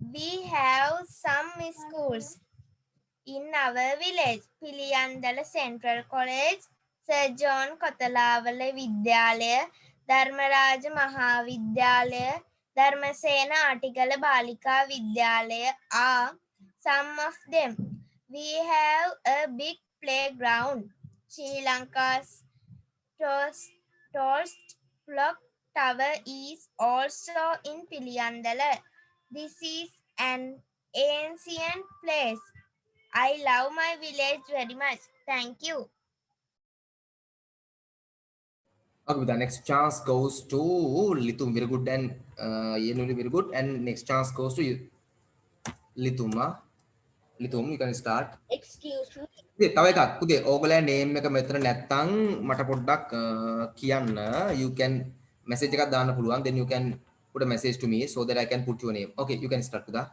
We have some schools in our village. Piliyandala Central College, Sir John Kotalawala Vidyalaya, Dharmaraja Mahavidyalaya, Dharmasena Atikala Balika Vidyalaya are some of them. We have a big playground. Sri Lanka's tallest clock tower is also in Piliyandala. This is an ancient place. I love my village very much. Thank you. Okay, the next chance goes to Litum, very good, and Yenuli, very good. And next chance goes to Lituma. Litum, you can start. Excuse me. ඉතින් තව එකක් පුතේ ඕගොල්ලෝ name එක මෙතන නැත්තම් මට පොඩ්ඩක් කියන්න you can message එකක් දාන්න පුළුවන් then you can put a message to me so that I can put your name. Okay, you can start පුතා.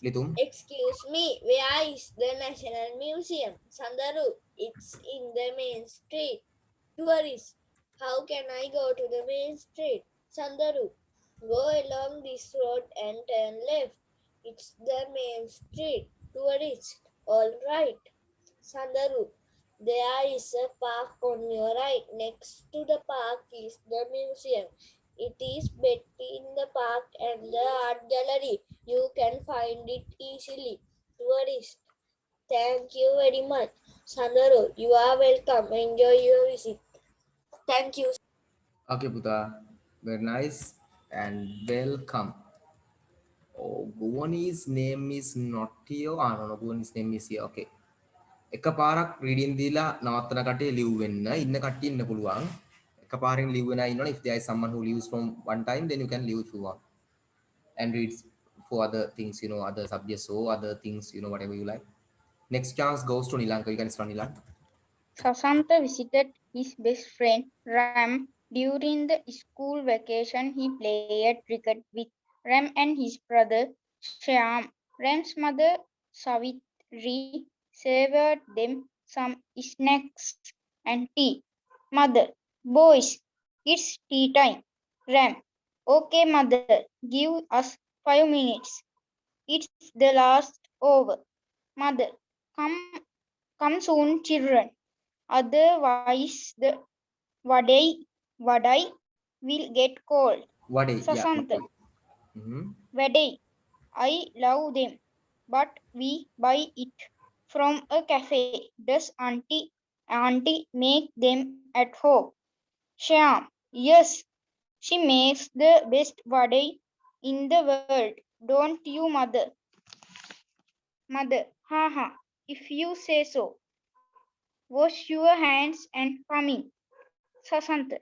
Litum. Excuse me, where is the National Museum? Sandaru, it's in the main street. Tourist, how can I go to the main street? Sandaru, go along this road and turn left. It's the main street. Tourist, all right. Sandaru, there is a park on your right. Next to the park is the museum. It is between the park and the art gallery. You can find it easily. Tourist, thank you very much. Sandaru, you are welcome. Enjoy your visit. Thank you. Okay, පුතා. Very nice and welcome. Oh, Guvani's name is not here. Ah, no, no, Guvani's name is here. Okay. එකපාරක් reading දීලා නවත්තන කටේ live වෙන්න ඉන්න කට්ටිය ඉන්න පුළුවන්. එකපාරින් live වෙනා ඉන්නවනේ. If there is someone who lives from one time, then you can live if you want and read for other things, you know, other subjects or other things, you know, whatever you like. Next chance goes to Nilanka. You can start, Nilanka. Sasanta visited his best friend Ram. During the school vacation, he played cricket with Ram and his brother Shyam. Ram's mother Savitri served them some snacks and tea. Mother, boys, it's tea time. Ram, okay, mother, give us 5 minutes. It's the last over. Mother, come soon, children. Otherwise, the vadai will get cold. Vade, yeah. Sasanta, Mm-hmm. vadai, I love them, but we buy it from a cafe. Does auntie make them at home? Shyam, yes, she makes the best vadai in the world. Don't you, mother? Mother, haha, if you say so. Wash your hands and coming. Sasanta,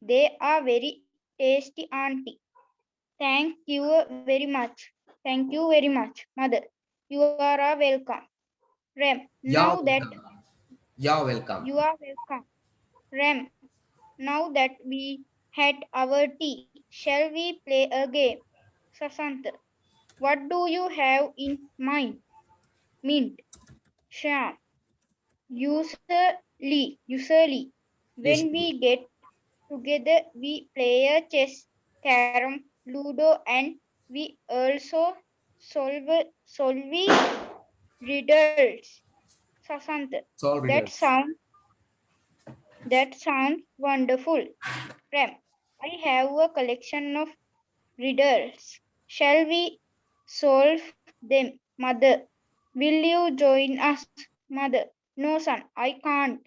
they are very tasty, auntie. Thank you very much. Thank you very much, mother. You are welcome. Rem, now that You're welcome. you are welcome. Rem, now that we had our tea, shall we play a game? Sasanta, what do you have in mind? Mint. Sham, usually, when we get together, we play a chess, carom, ludo, and we also solve riddles. Sasanta, Solve riddles. that sounds wonderful. Ram, I have a collection of riddles. Shall we solve them, mother? Will you join us, mother? No, son, I can't.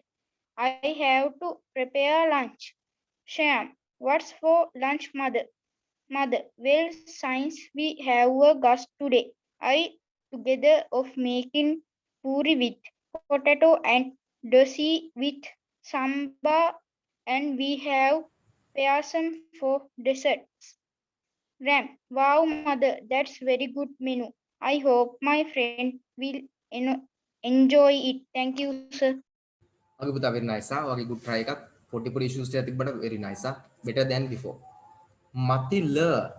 I have to prepare lunch. Sham, what's for lunch, mother? Mother, well, since we have a guest today, I together of making puri with potato and dosi with samba, and we have payasam for desserts. Ram, wow, mother, that's very good menu. I hope my friend will enjoy it. Thank you, sir. Okay, පුතා, very nice. Okay, good try එකක්. පොඩි issues ටිකක් තිබ්බට very nice. Better than before. Matila.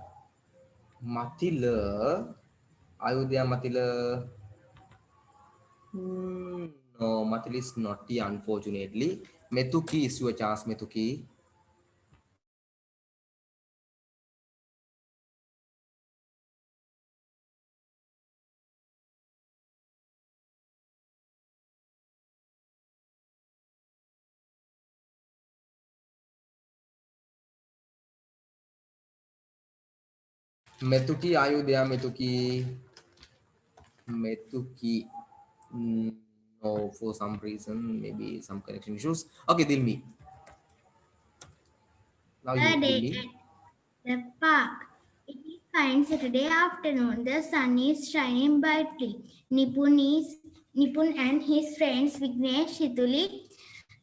Ayodhya Matila. No, Matila is naughty, unfortunately. Metuki is your chance, Metuki. Metuki, are you there, Metuki? Metuki. No, for some reason, maybe some connection issues. Okay, Dilmi. Now you, Dilmi. At the park. It is fine Saturday afternoon. The sun is shining brightly. Nipun and his friends Vignesh, Shituli,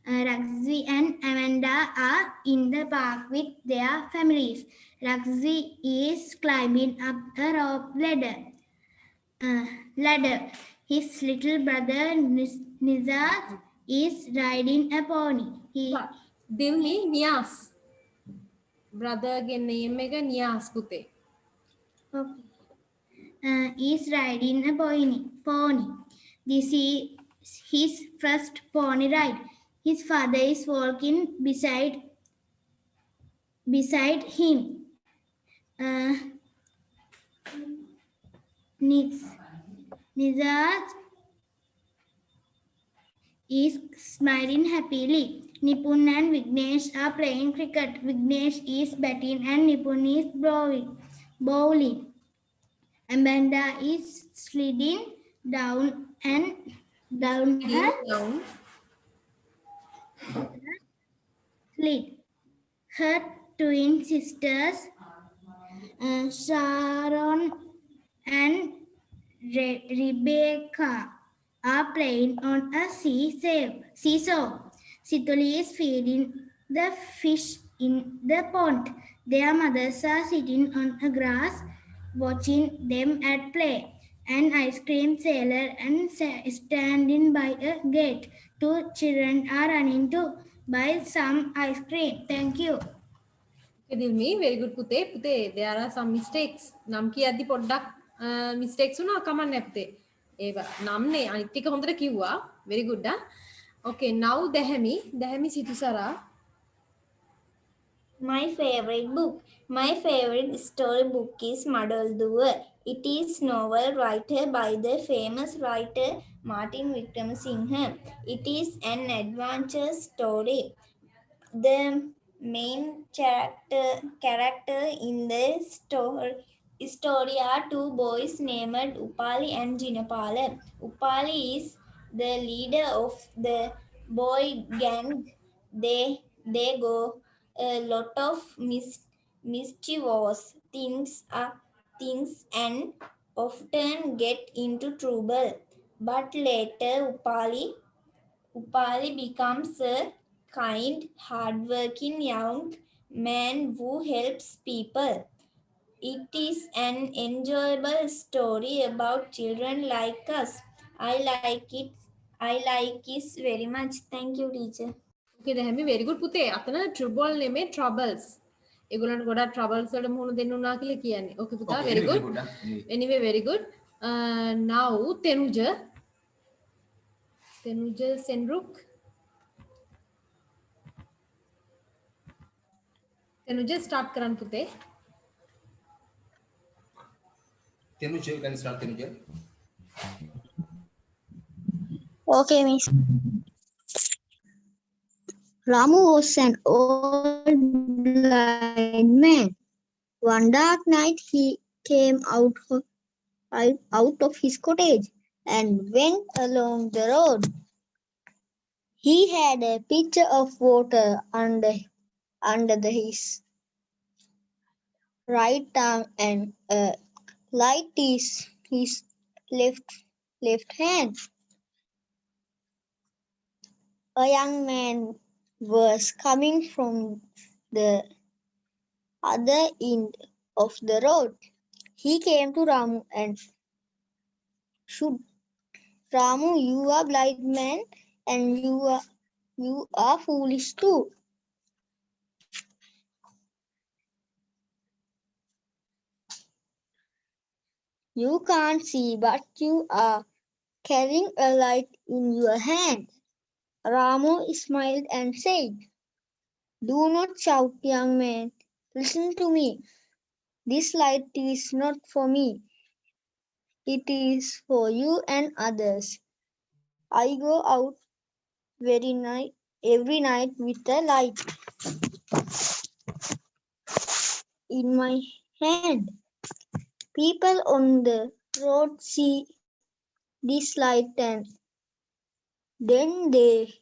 Raghvi and Amanda are in the park with their families. Raghvi is climbing up a rope ladder. His little brother Nizar is riding a pony. Dilmi Nias. Brother name එක නියාස් පුතේ. Is riding a pony. This is his first pony ride. His father is walking beside him. Nizar is smiling happily. Nipun and Vignesh are playing cricket. Vignesh is batting and Nipun is bowling. Amanda is sliding down slid. Her twin sisters Sharon and Rebecca are playing on a seesaw. Situli is feeding the fish in the pond. Their mothers are sitting on a grass watching them at play. An ice cream seller and standing by a gate. Two children are running to buy some ice cream. Thank you. Okay, Dilmi, very good පුතේ. පුතේ, there are some mistakes. නම් කියද්දි පොඩ්ඩක් mistakes වුණා කමන්නේ පුතේ. ඒව නම්නේ අනිත් ටික හොඳට කිව්වා. Very good. Okay, now Dahami සිතුසරා. My favorite book. My favorite storybook is Madalduwa. It is novel written by the famous writer Martin Wickramasinghe. It is an adventure story. The main character in the story are two boys named Upali and Jinapala. Upali is the leader of the boy gang. They go a lot of mischievous things and often get into trouble. But later Upali becomes a kind, hardworking young man who helps people. It is an enjoyable story about children like us. I like it very much. Thank you, teacher. Okay, Dahami very good පුතේ. අතන trouble නෙමෙයි troubles. ඒගොල්ලන්ට ගොඩක් troubles වලට මුහුණ දෙන්න උනා කියලා කියන්නේ. Okay පුතා, Okay, very very good. good. Anyway, very good. Now Tenuja Senruk. Tenuja start කරන්න පුතේ. Tenuja, you can start, Tenuja. Okay, miss. Ramu was an old blind man. One dark night he came out of his cottage and went along the road. He had a pitcher of water under his right arm and a light in his left hand. A young man was coming from the other end of the road. He came to Ramu and should Ramu, you are blind man and you are foolish too. You can't see, but you are carrying a light in your hand. Ramu smiled and said, "Do not shout, young man. Listen to me. This light is not for me. It is for you and others. I go out every night with a light in my hand. People on the road see this light and then they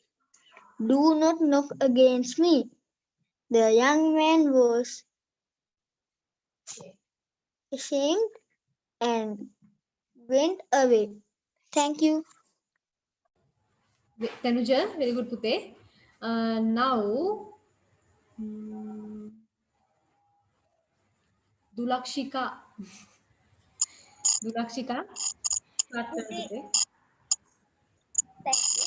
do not knock against me." The young man was ashamed and went away. Thank you. Tenuja, very good පුතේ. Now Dulakshika start කරන්න පුතේ. Thank you.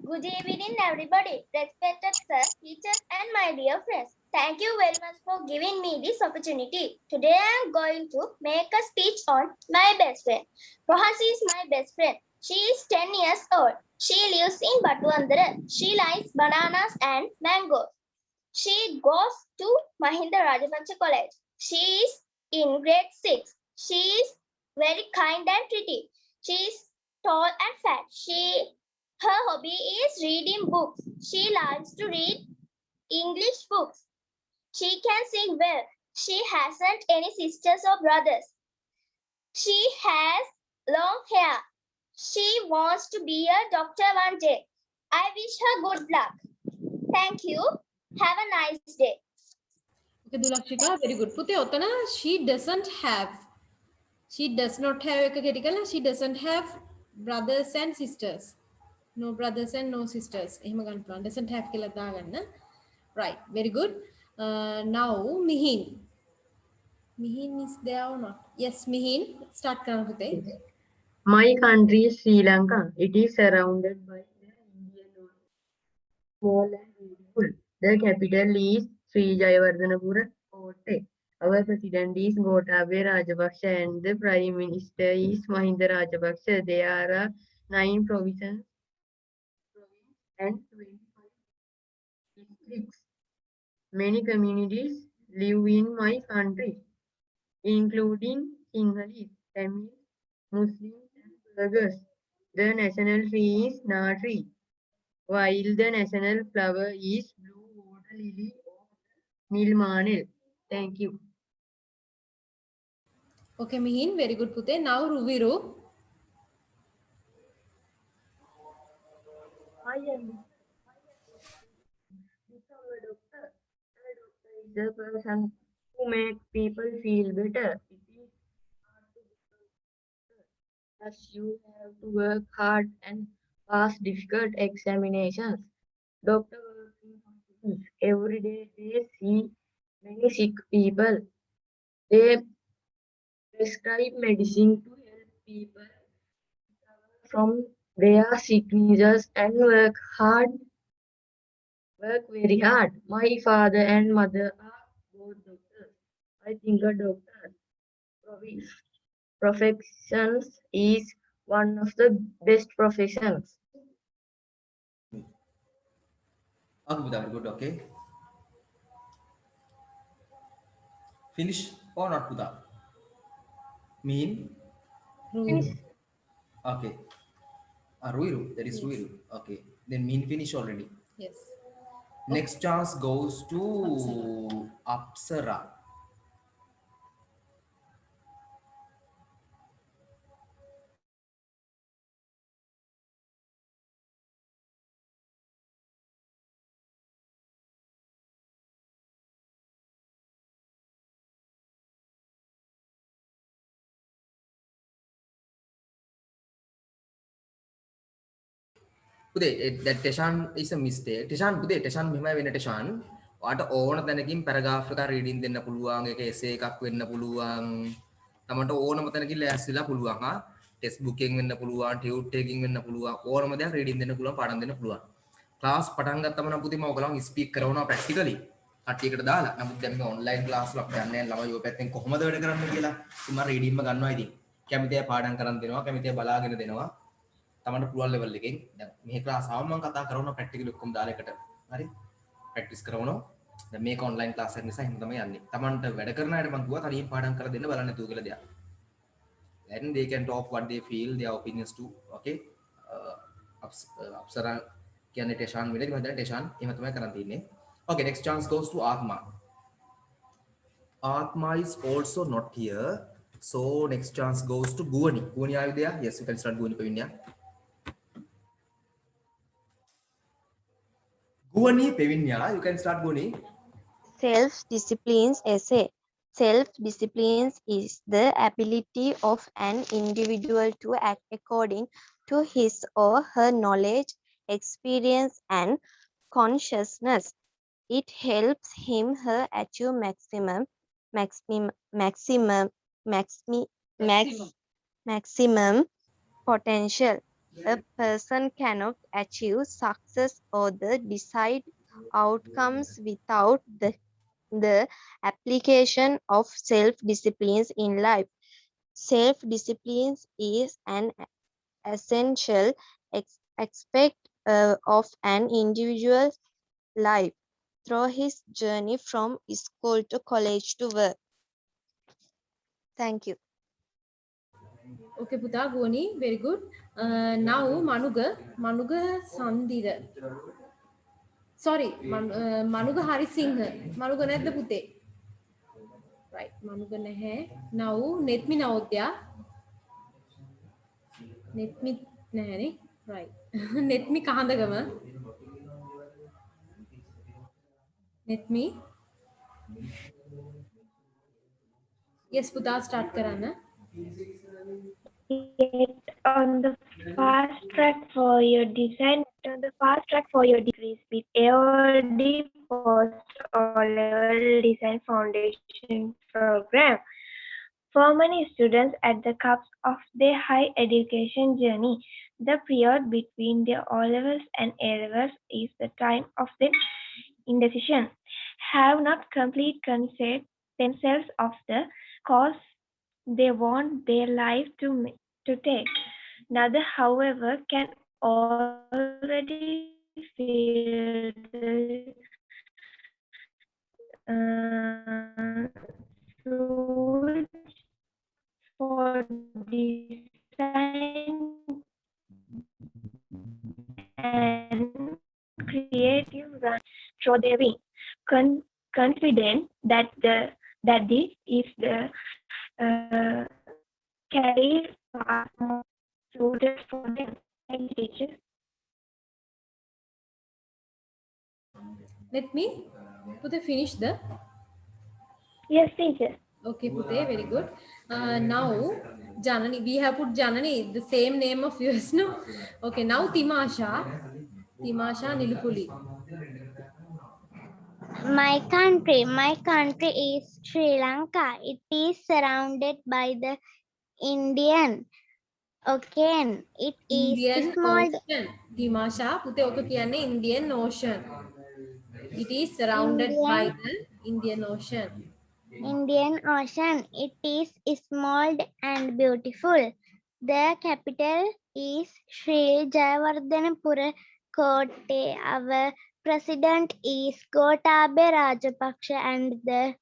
Good evening, everybody. Respected sir, teachers, and my dear friends. Thank you very much for giving me this opportunity. Today I am going to make a speech on my best friend. Rohansi is my best friend. She is 10 years old. She lives in Batuandara. She likes bananas and mangoes. She goes to Mahinda Rajapaksa College. She is in grade 6. She is very kind and pretty. She is tall and fat. Her hobby is reading books. She likes to read English books. She can sing well. She hasn't any sisters or brothers. She has long hair. She wants to be a doctor one day. I wish her good luck. Thank you. Have a nice day. Okay, Dulakshika, very good. පුතේ ඔතන she doesn't have. She does not have එක කෙටි කළා. She doesn't have brothers and sisters. No brothers and no sisters. එහෙම ගන්න පුළුවන්. Doesn't have කියලා දාගන්න. Right, very good. Now Mihin. Mihin is there or not? Yes, Mihin. Start කරන්න පුතේ. My country is Sri Lanka. It is surrounded by the Indian Ocean. Small and beautiful. The capital is Sri Jayawardenapura Kotte. Our president is Gotabaya Rajapaksa and the prime minister is Mahinda Rajapaksa. There are 9 provinces and 25 districts. Many communities live in my country, including Sinhalese, Tamil, Muslims, and Burghers. The national tree is Na tree, while the national flower is blue water lily or Nilmanil. Thank you. Okay, Mihin, very good පුතේ. Now Ruviru. I am become a doctor. A doctor is the person who makes people feel better. It is hard to become a doctor, as you have to work hard and pass difficult examinations. Doctor works in hospitals. Every day they see many sick people. They prescribe medicine to help people recover from their sicknesses and work very hard. My father and mother are both doctors. I think a doctor professions is one of the best professions. Okay, Buddha, very good. Okay. Finish or not, Buddha? Mean? Okay. Ruiru, that is Yes. Ruiru. Okay. Then mean finish already. Yes. Next chance goes to Apsara. පුතේ that Teshan is a mistake. Teshan පුතේ Teshan මෙහෙමයි වෙන Teshan. ඔයාට ඕන තැනකින් paragraph එක reading දෙන්න පුළුවන්. ඒක essay එකක් වෙන්න පුළුවන්. තමන්ට ඕනම තැනකින් ලෑස්තිලා පුළුවන්. හා textbook එකෙන් වෙන්න පුළුවන්, tute එකකින් වෙන්න පුළුවන්. ඕනම දෙයක් reading දෙන්න පුළුවන්, පාඩම් දෙන්න පුළුවන්. class පටන් ගත්තම නම් පුතේ මම ඔයගොල්ලන් speak කරනවා practically. කට්ටියකට දාලා. නමුත් දැන් මේ online class වල අපිට යන්නේ ළමයි ඔය පැත්තෙන් කොහොමද වැඩ කරන්නේ කියලා. ඉතින් මම reading ම ගන්නවා ඉතින්. කැමති අය පාඩම් කරන් දෙනවා, කැමති අය බලාගෙන දෙනවා. තමන්ට පුළුවන් level එකෙන් දැන් මේ class ආවම මම කතා කරනවා practical ඔක්කොම දාලා එකට. හරි? practice කරනවා. දැන් මේක online class එකක් නිසා එහෙම තමයි යන්නේ. තමන්ට වැඩ කරන අයට මම කිව්වා තනියෙන් පාඩම් කරලා දෙන්න බලන්න නැතුව කියලා දෙයක්. Then they can talk what they feel, their opinions too. Okay? Apsara කියන්නේ ටෙෂාන් විලේ මම දැන් ටෙෂාන් එහෙම තමයි කරන් තින්නේ. Okay, next chance goes to Atma. Atma is also not here. So next chance goes to Guwani. Guwani, are you there? Yes, you can start Guwani Pevinya. Guwani Pevinya, you can start Guwani. Self-disciplines essay. Self-disciplines is the ability of an individual to act according to his or her knowledge, experience, and consciousness. It helps him her achieve maximum potential. A person cannot achieve success or the desired outcomes without the application of self-disciplines in life. Self-disciplines is an essential aspect of an individual's life through his journey from school to college to work. Thank you. Okay, පුතා Guwani, very good. Now Manuga Sandira. Sorry, Manuga Harisingha. Manuga නැද්ද පුතේ? Right, Manuga නැහැ. Now Netmi Naodya. Netmi නැහැ නේ. Right. Netmi Kahandagama. Netmi yes පුතා start කරන්න. Get on the fast track for your design on the fast track for your degrees with AOD post O-level design foundation program. For many students at the cusp of their high education journey, the period between their O-levels and A-levels is the time of the indecision. Have not complete concept themselves of the course they want their life to take. Neither, however, can already feel the suit for design and creative run through their wing, confident that this is the career path more suited for them. Thank you, teacher. Let me put finish the. Yes, teacher. Okay, Pute, very good. Now, Janani, we have put Janani, the same name of yours, no? Okay, now Timasha Nilupuli. My country is Sri Lanka. It is surrounded by the Indian Ocean. It is Indian small. Ocean. Timasha, Pute oka kiyanne Indian Ocean. It is surrounded by the Indian Ocean. Indian Ocean. It is small and beautiful. The capital is Sri Jayawardhanapura Kotte. Our president is Gotabaya Rajapaksa and the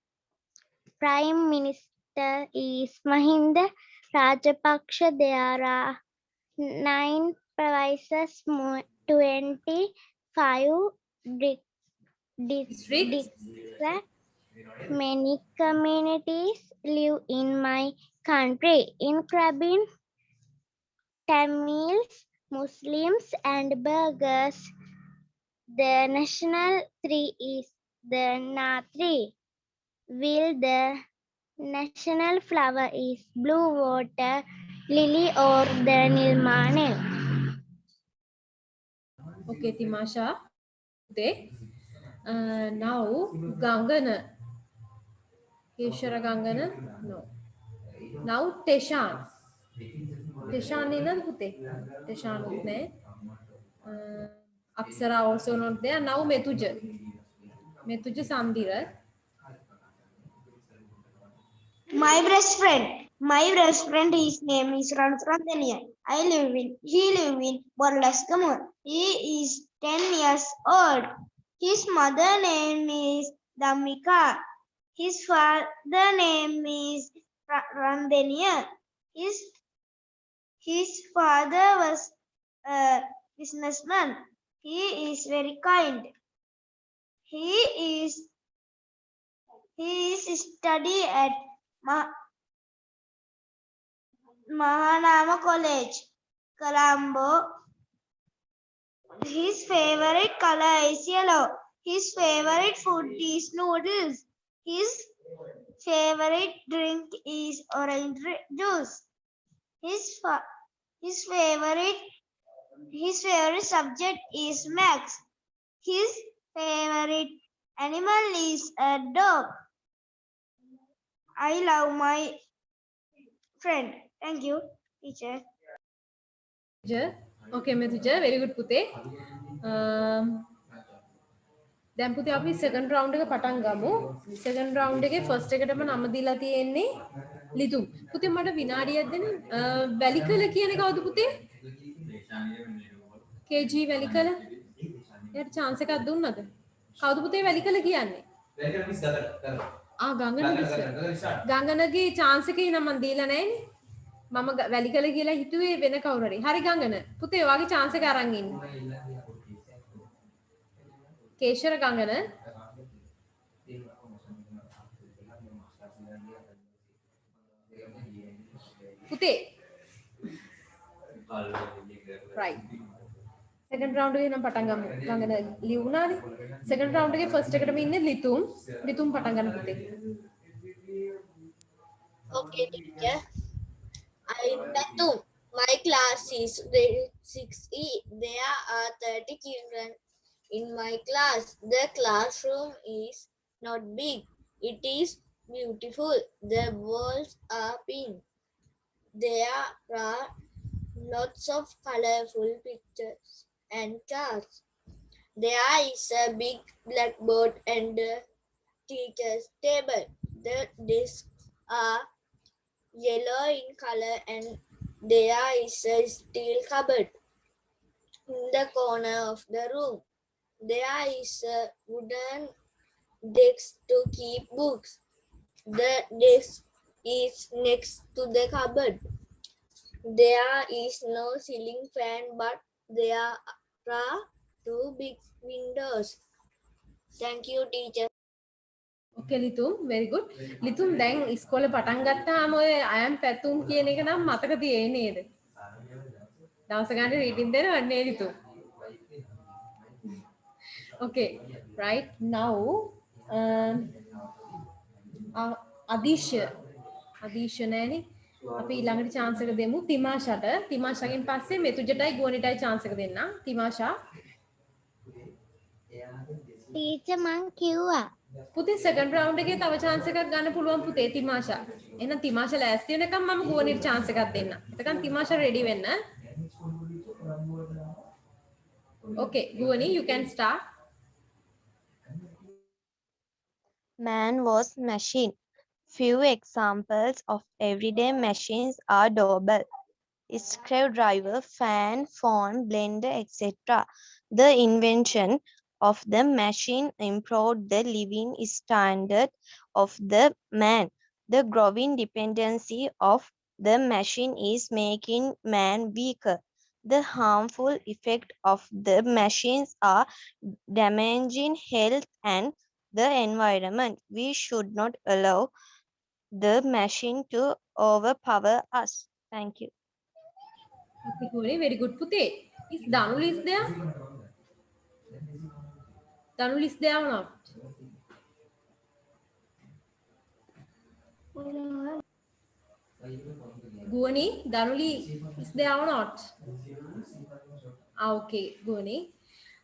prime minister is Mahinda Rajapaksa. There are 9 provinces, 25 districts. Many communities live in my country, including Tamils, Muslims, and Burghers. The national tree is the Natri. While the national flower is blue water lily or the Nilmane. Okay, Timasha. Now Gangana. Keshara Gangana? No. Now Teshan. Teshan is not Pute. Teshan Utne. Apsara also not there. Now Metuja. Metuja Samdira. My best friend. His name is Ranfrandania. He live in Borlaskamur. He is 10 years old. His mother name is Damika. His father name is Randenia. His father was a businessman. He is very kind. He is study at Mahanama College, Colombo. His favorite color is yellow. His favorite food is noodles. His favorite drink is orange juice. His favorite subject is maths. His favorite animal is a dog. I love my friend. Thank you, teacher. Okay, Metuja, very good Pute. දැන් පුතේ අපි second round එක පටන් ගමු. second round එකේ first එකටම නම දීලා තියෙන්නේ ලිතුම්. පුතේ මට විනාඩියක් දෙන්න. වැලිකල කියන්නේ කවුද පුතේ? KG වැලිකල. එයාට chance එකක් දුන්නද? කවුද පුතේ වැලිකල කියන්නේ? වැලිකල මිස් ගඟන. ගංගන මිස්. ගංගනගේ chance එකේ නම් මම දීලා නැහැනේ. මම වැලිකල කියලා හිතුවේ වෙන කවුරු හරි. හරි ගංගන. පුතේ ඔයාගේ chance එක අරන් ඉන්න. Keshara Gangana. Pute. Right. Second round එකේ නම් පටන් ගමු. ගංගන ලියුණානේ. Second round එකේ first එකටම ඉන්නේ ලිතුම්. ලිතුම් පටන් ගන්න පුතේ. Okay, teacher. I'm Tatum. My class is grade 6E. There are 30 children in my class. The classroom is not big. It is beautiful. The walls are pink. There are lots of colorful pictures and charts. There is a big blackboard and a teacher's table. The desks are yellow in color and there is a steel cupboard in the corner of the room. There is a wooden desk to keep books. The desk is next to the cupboard. There is no ceiling fan, but there are two big windows. Thank you, teacher. Okay, ලිතුම් very good. ලිතුම් දැන් ඉස්කෝලේ පටන් ගත්තාම ඔය I am පැතුම් කියන එක නම් මතක තියෙන්නේ නේද? දවස ගන්න රීඩින් දෙනවද නේද ලිතුම්? Okay, right now අදීශ නෑනේ. අපි ඊළඟට chance එක දෙමු තිමාෂාට. තිමාෂාගෙන් පස්සේ මෙතුජටයි ගුවනිටයි chance එක දෙන්නම්. තිමාෂා. ටීචර් මං කිව්වා. පුතේ second round එකේ තව chance එකක් ගන්න පුළුවන් පුතේ තිමාෂා. එහෙනම් තිමාෂා ලෑස්ති වෙනකම් මම ගුවනිට chance එකක් දෙන්නම්. එතකන් තිමාෂා ready වෙන්න. Okay, Guvani, you can start. Man was machine. Few examples of everyday machines are doorbell, screwdriver, fan, phone, blender, etc. The invention of the machine improved the living standard of the man. The growing dependency of the machine is making man weaker. The harmful effects of the machines are damaging health and the environment. We should not allow the machine to overpower us. Thank you. Okay, Guvani, very good පුතේ. Is Danul is there? Danul is there or not? Guvani, Danuli is there or not? Okay, Guvani.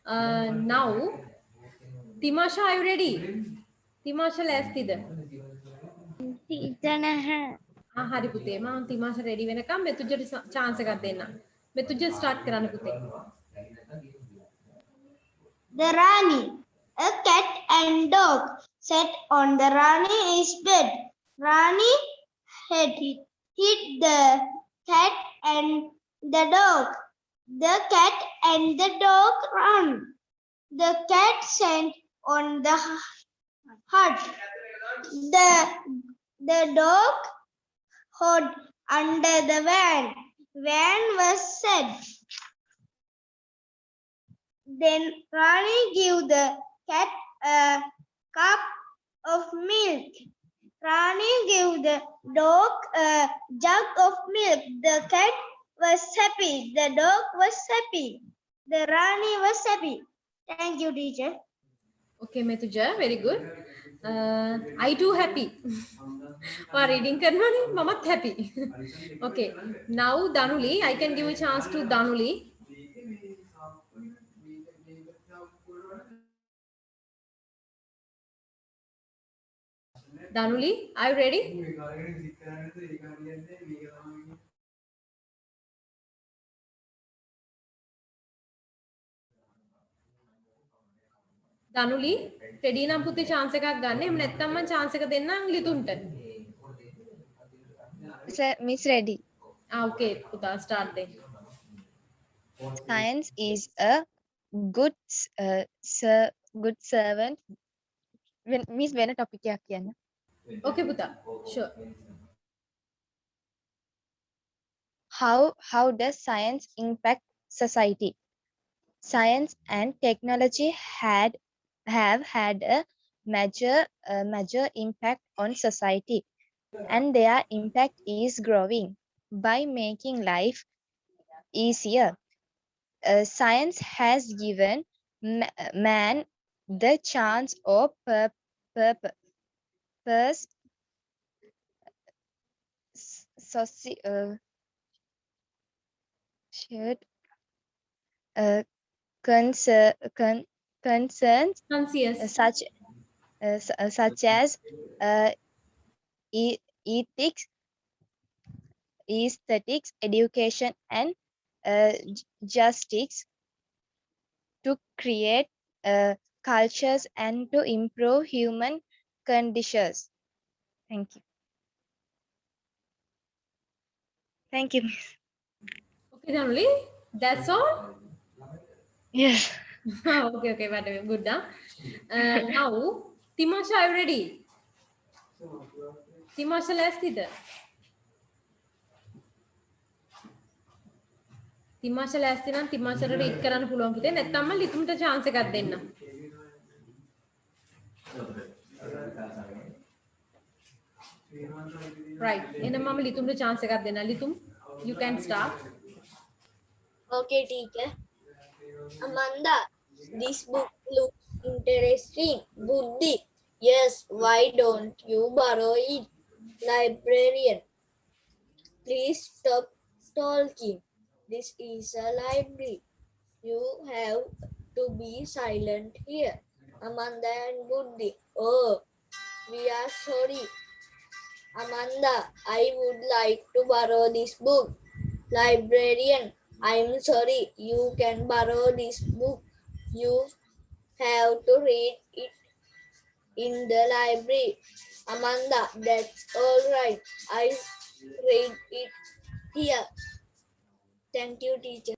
Now, Timasha, are you ready? Timasha ලෑස්තිද? Teacher නැහැ. හරි පුතේ මම තිමාෂා ready වෙනකම් මෙතුජට chance එකක් දෙන්නම්. මෙතුජ start කරන්න පුතේ. The Rani. A cat and dog sat on the Rani's bed. Rani had hit the cat and the dog. The cat and the dog ran. The cat sat on the hut. The dog hid under the van. Van was set. Then Rani gave the cat a cup of milk. Rani gave the dog a jug of milk. The cat was happy. The dog was happy. The Rani was happy. Thank you, teacher. Okay, Metuja, very good. I too happy. Reading karnani, mamat happy. Okay, now Danuli, I can give a chance to Danuli. Danuli, are you ready? Danuli, ready නම් පුතේ chance එකක් ගන්න. එහෙම නැත්නම් මම chance එක දෙන්නම් ලිතුන්ට. Sir, Miss ready. Okay, පුතා start then. Science is a good good servant. Miss වෙන topic එකක් කියන්න. Okay, පුතා. Sure. How does science impact society? Science and technology have had a major impact on society, and their impact is growing by making life easier. Science has given man the chance of shared concerns Conscious. such as ethics, aesthetics, education, and justice to create cultures and to improve human conditions. Thank you. Thank you, Miss. Okay, Januli, that's all? Yes. Okay, whatever. Good, huh? Now, Timasha, are you ready? Timasha, ලෑස්තිද? Timasha ලෑස්ති නම් Timashaට read කරන්න පුළුවන් පුතේ. නැත්නම් මම ලිතුම්ට chance එකක් දෙන්න. Right. එහෙනම් මම ලිතුම්ට chance එකක් දෙන්න. ලිතුම්, you can start. Okay, teacher. Amanda, this book looks interesting. Buddhi, yes, why don't you borrow it? Librarian, please stop talking. This is a library. You have to be silent here. Amanda and Buddhi, oh, we are sorry. Amanda, I would like to borrow this book. Librarian, I'm sorry, you can borrow this book. You have to read it in the library. Amanda, that's all right. I read it here. Thank you, teacher.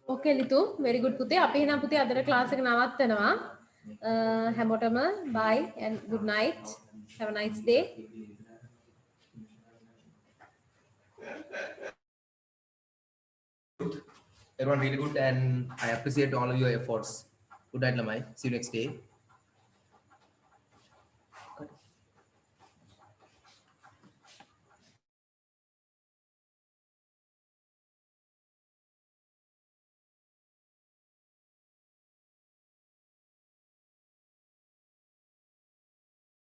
Okay, ලිතුම්. Very good පුතේ. අපි එහෙනම් පුතේ අදට class එක නවත්තනවා. හැමෝටම bye and good night. Have a nice day. Everyone really good, and I appreciate all of your efforts. Good night, Lamai. See you next day.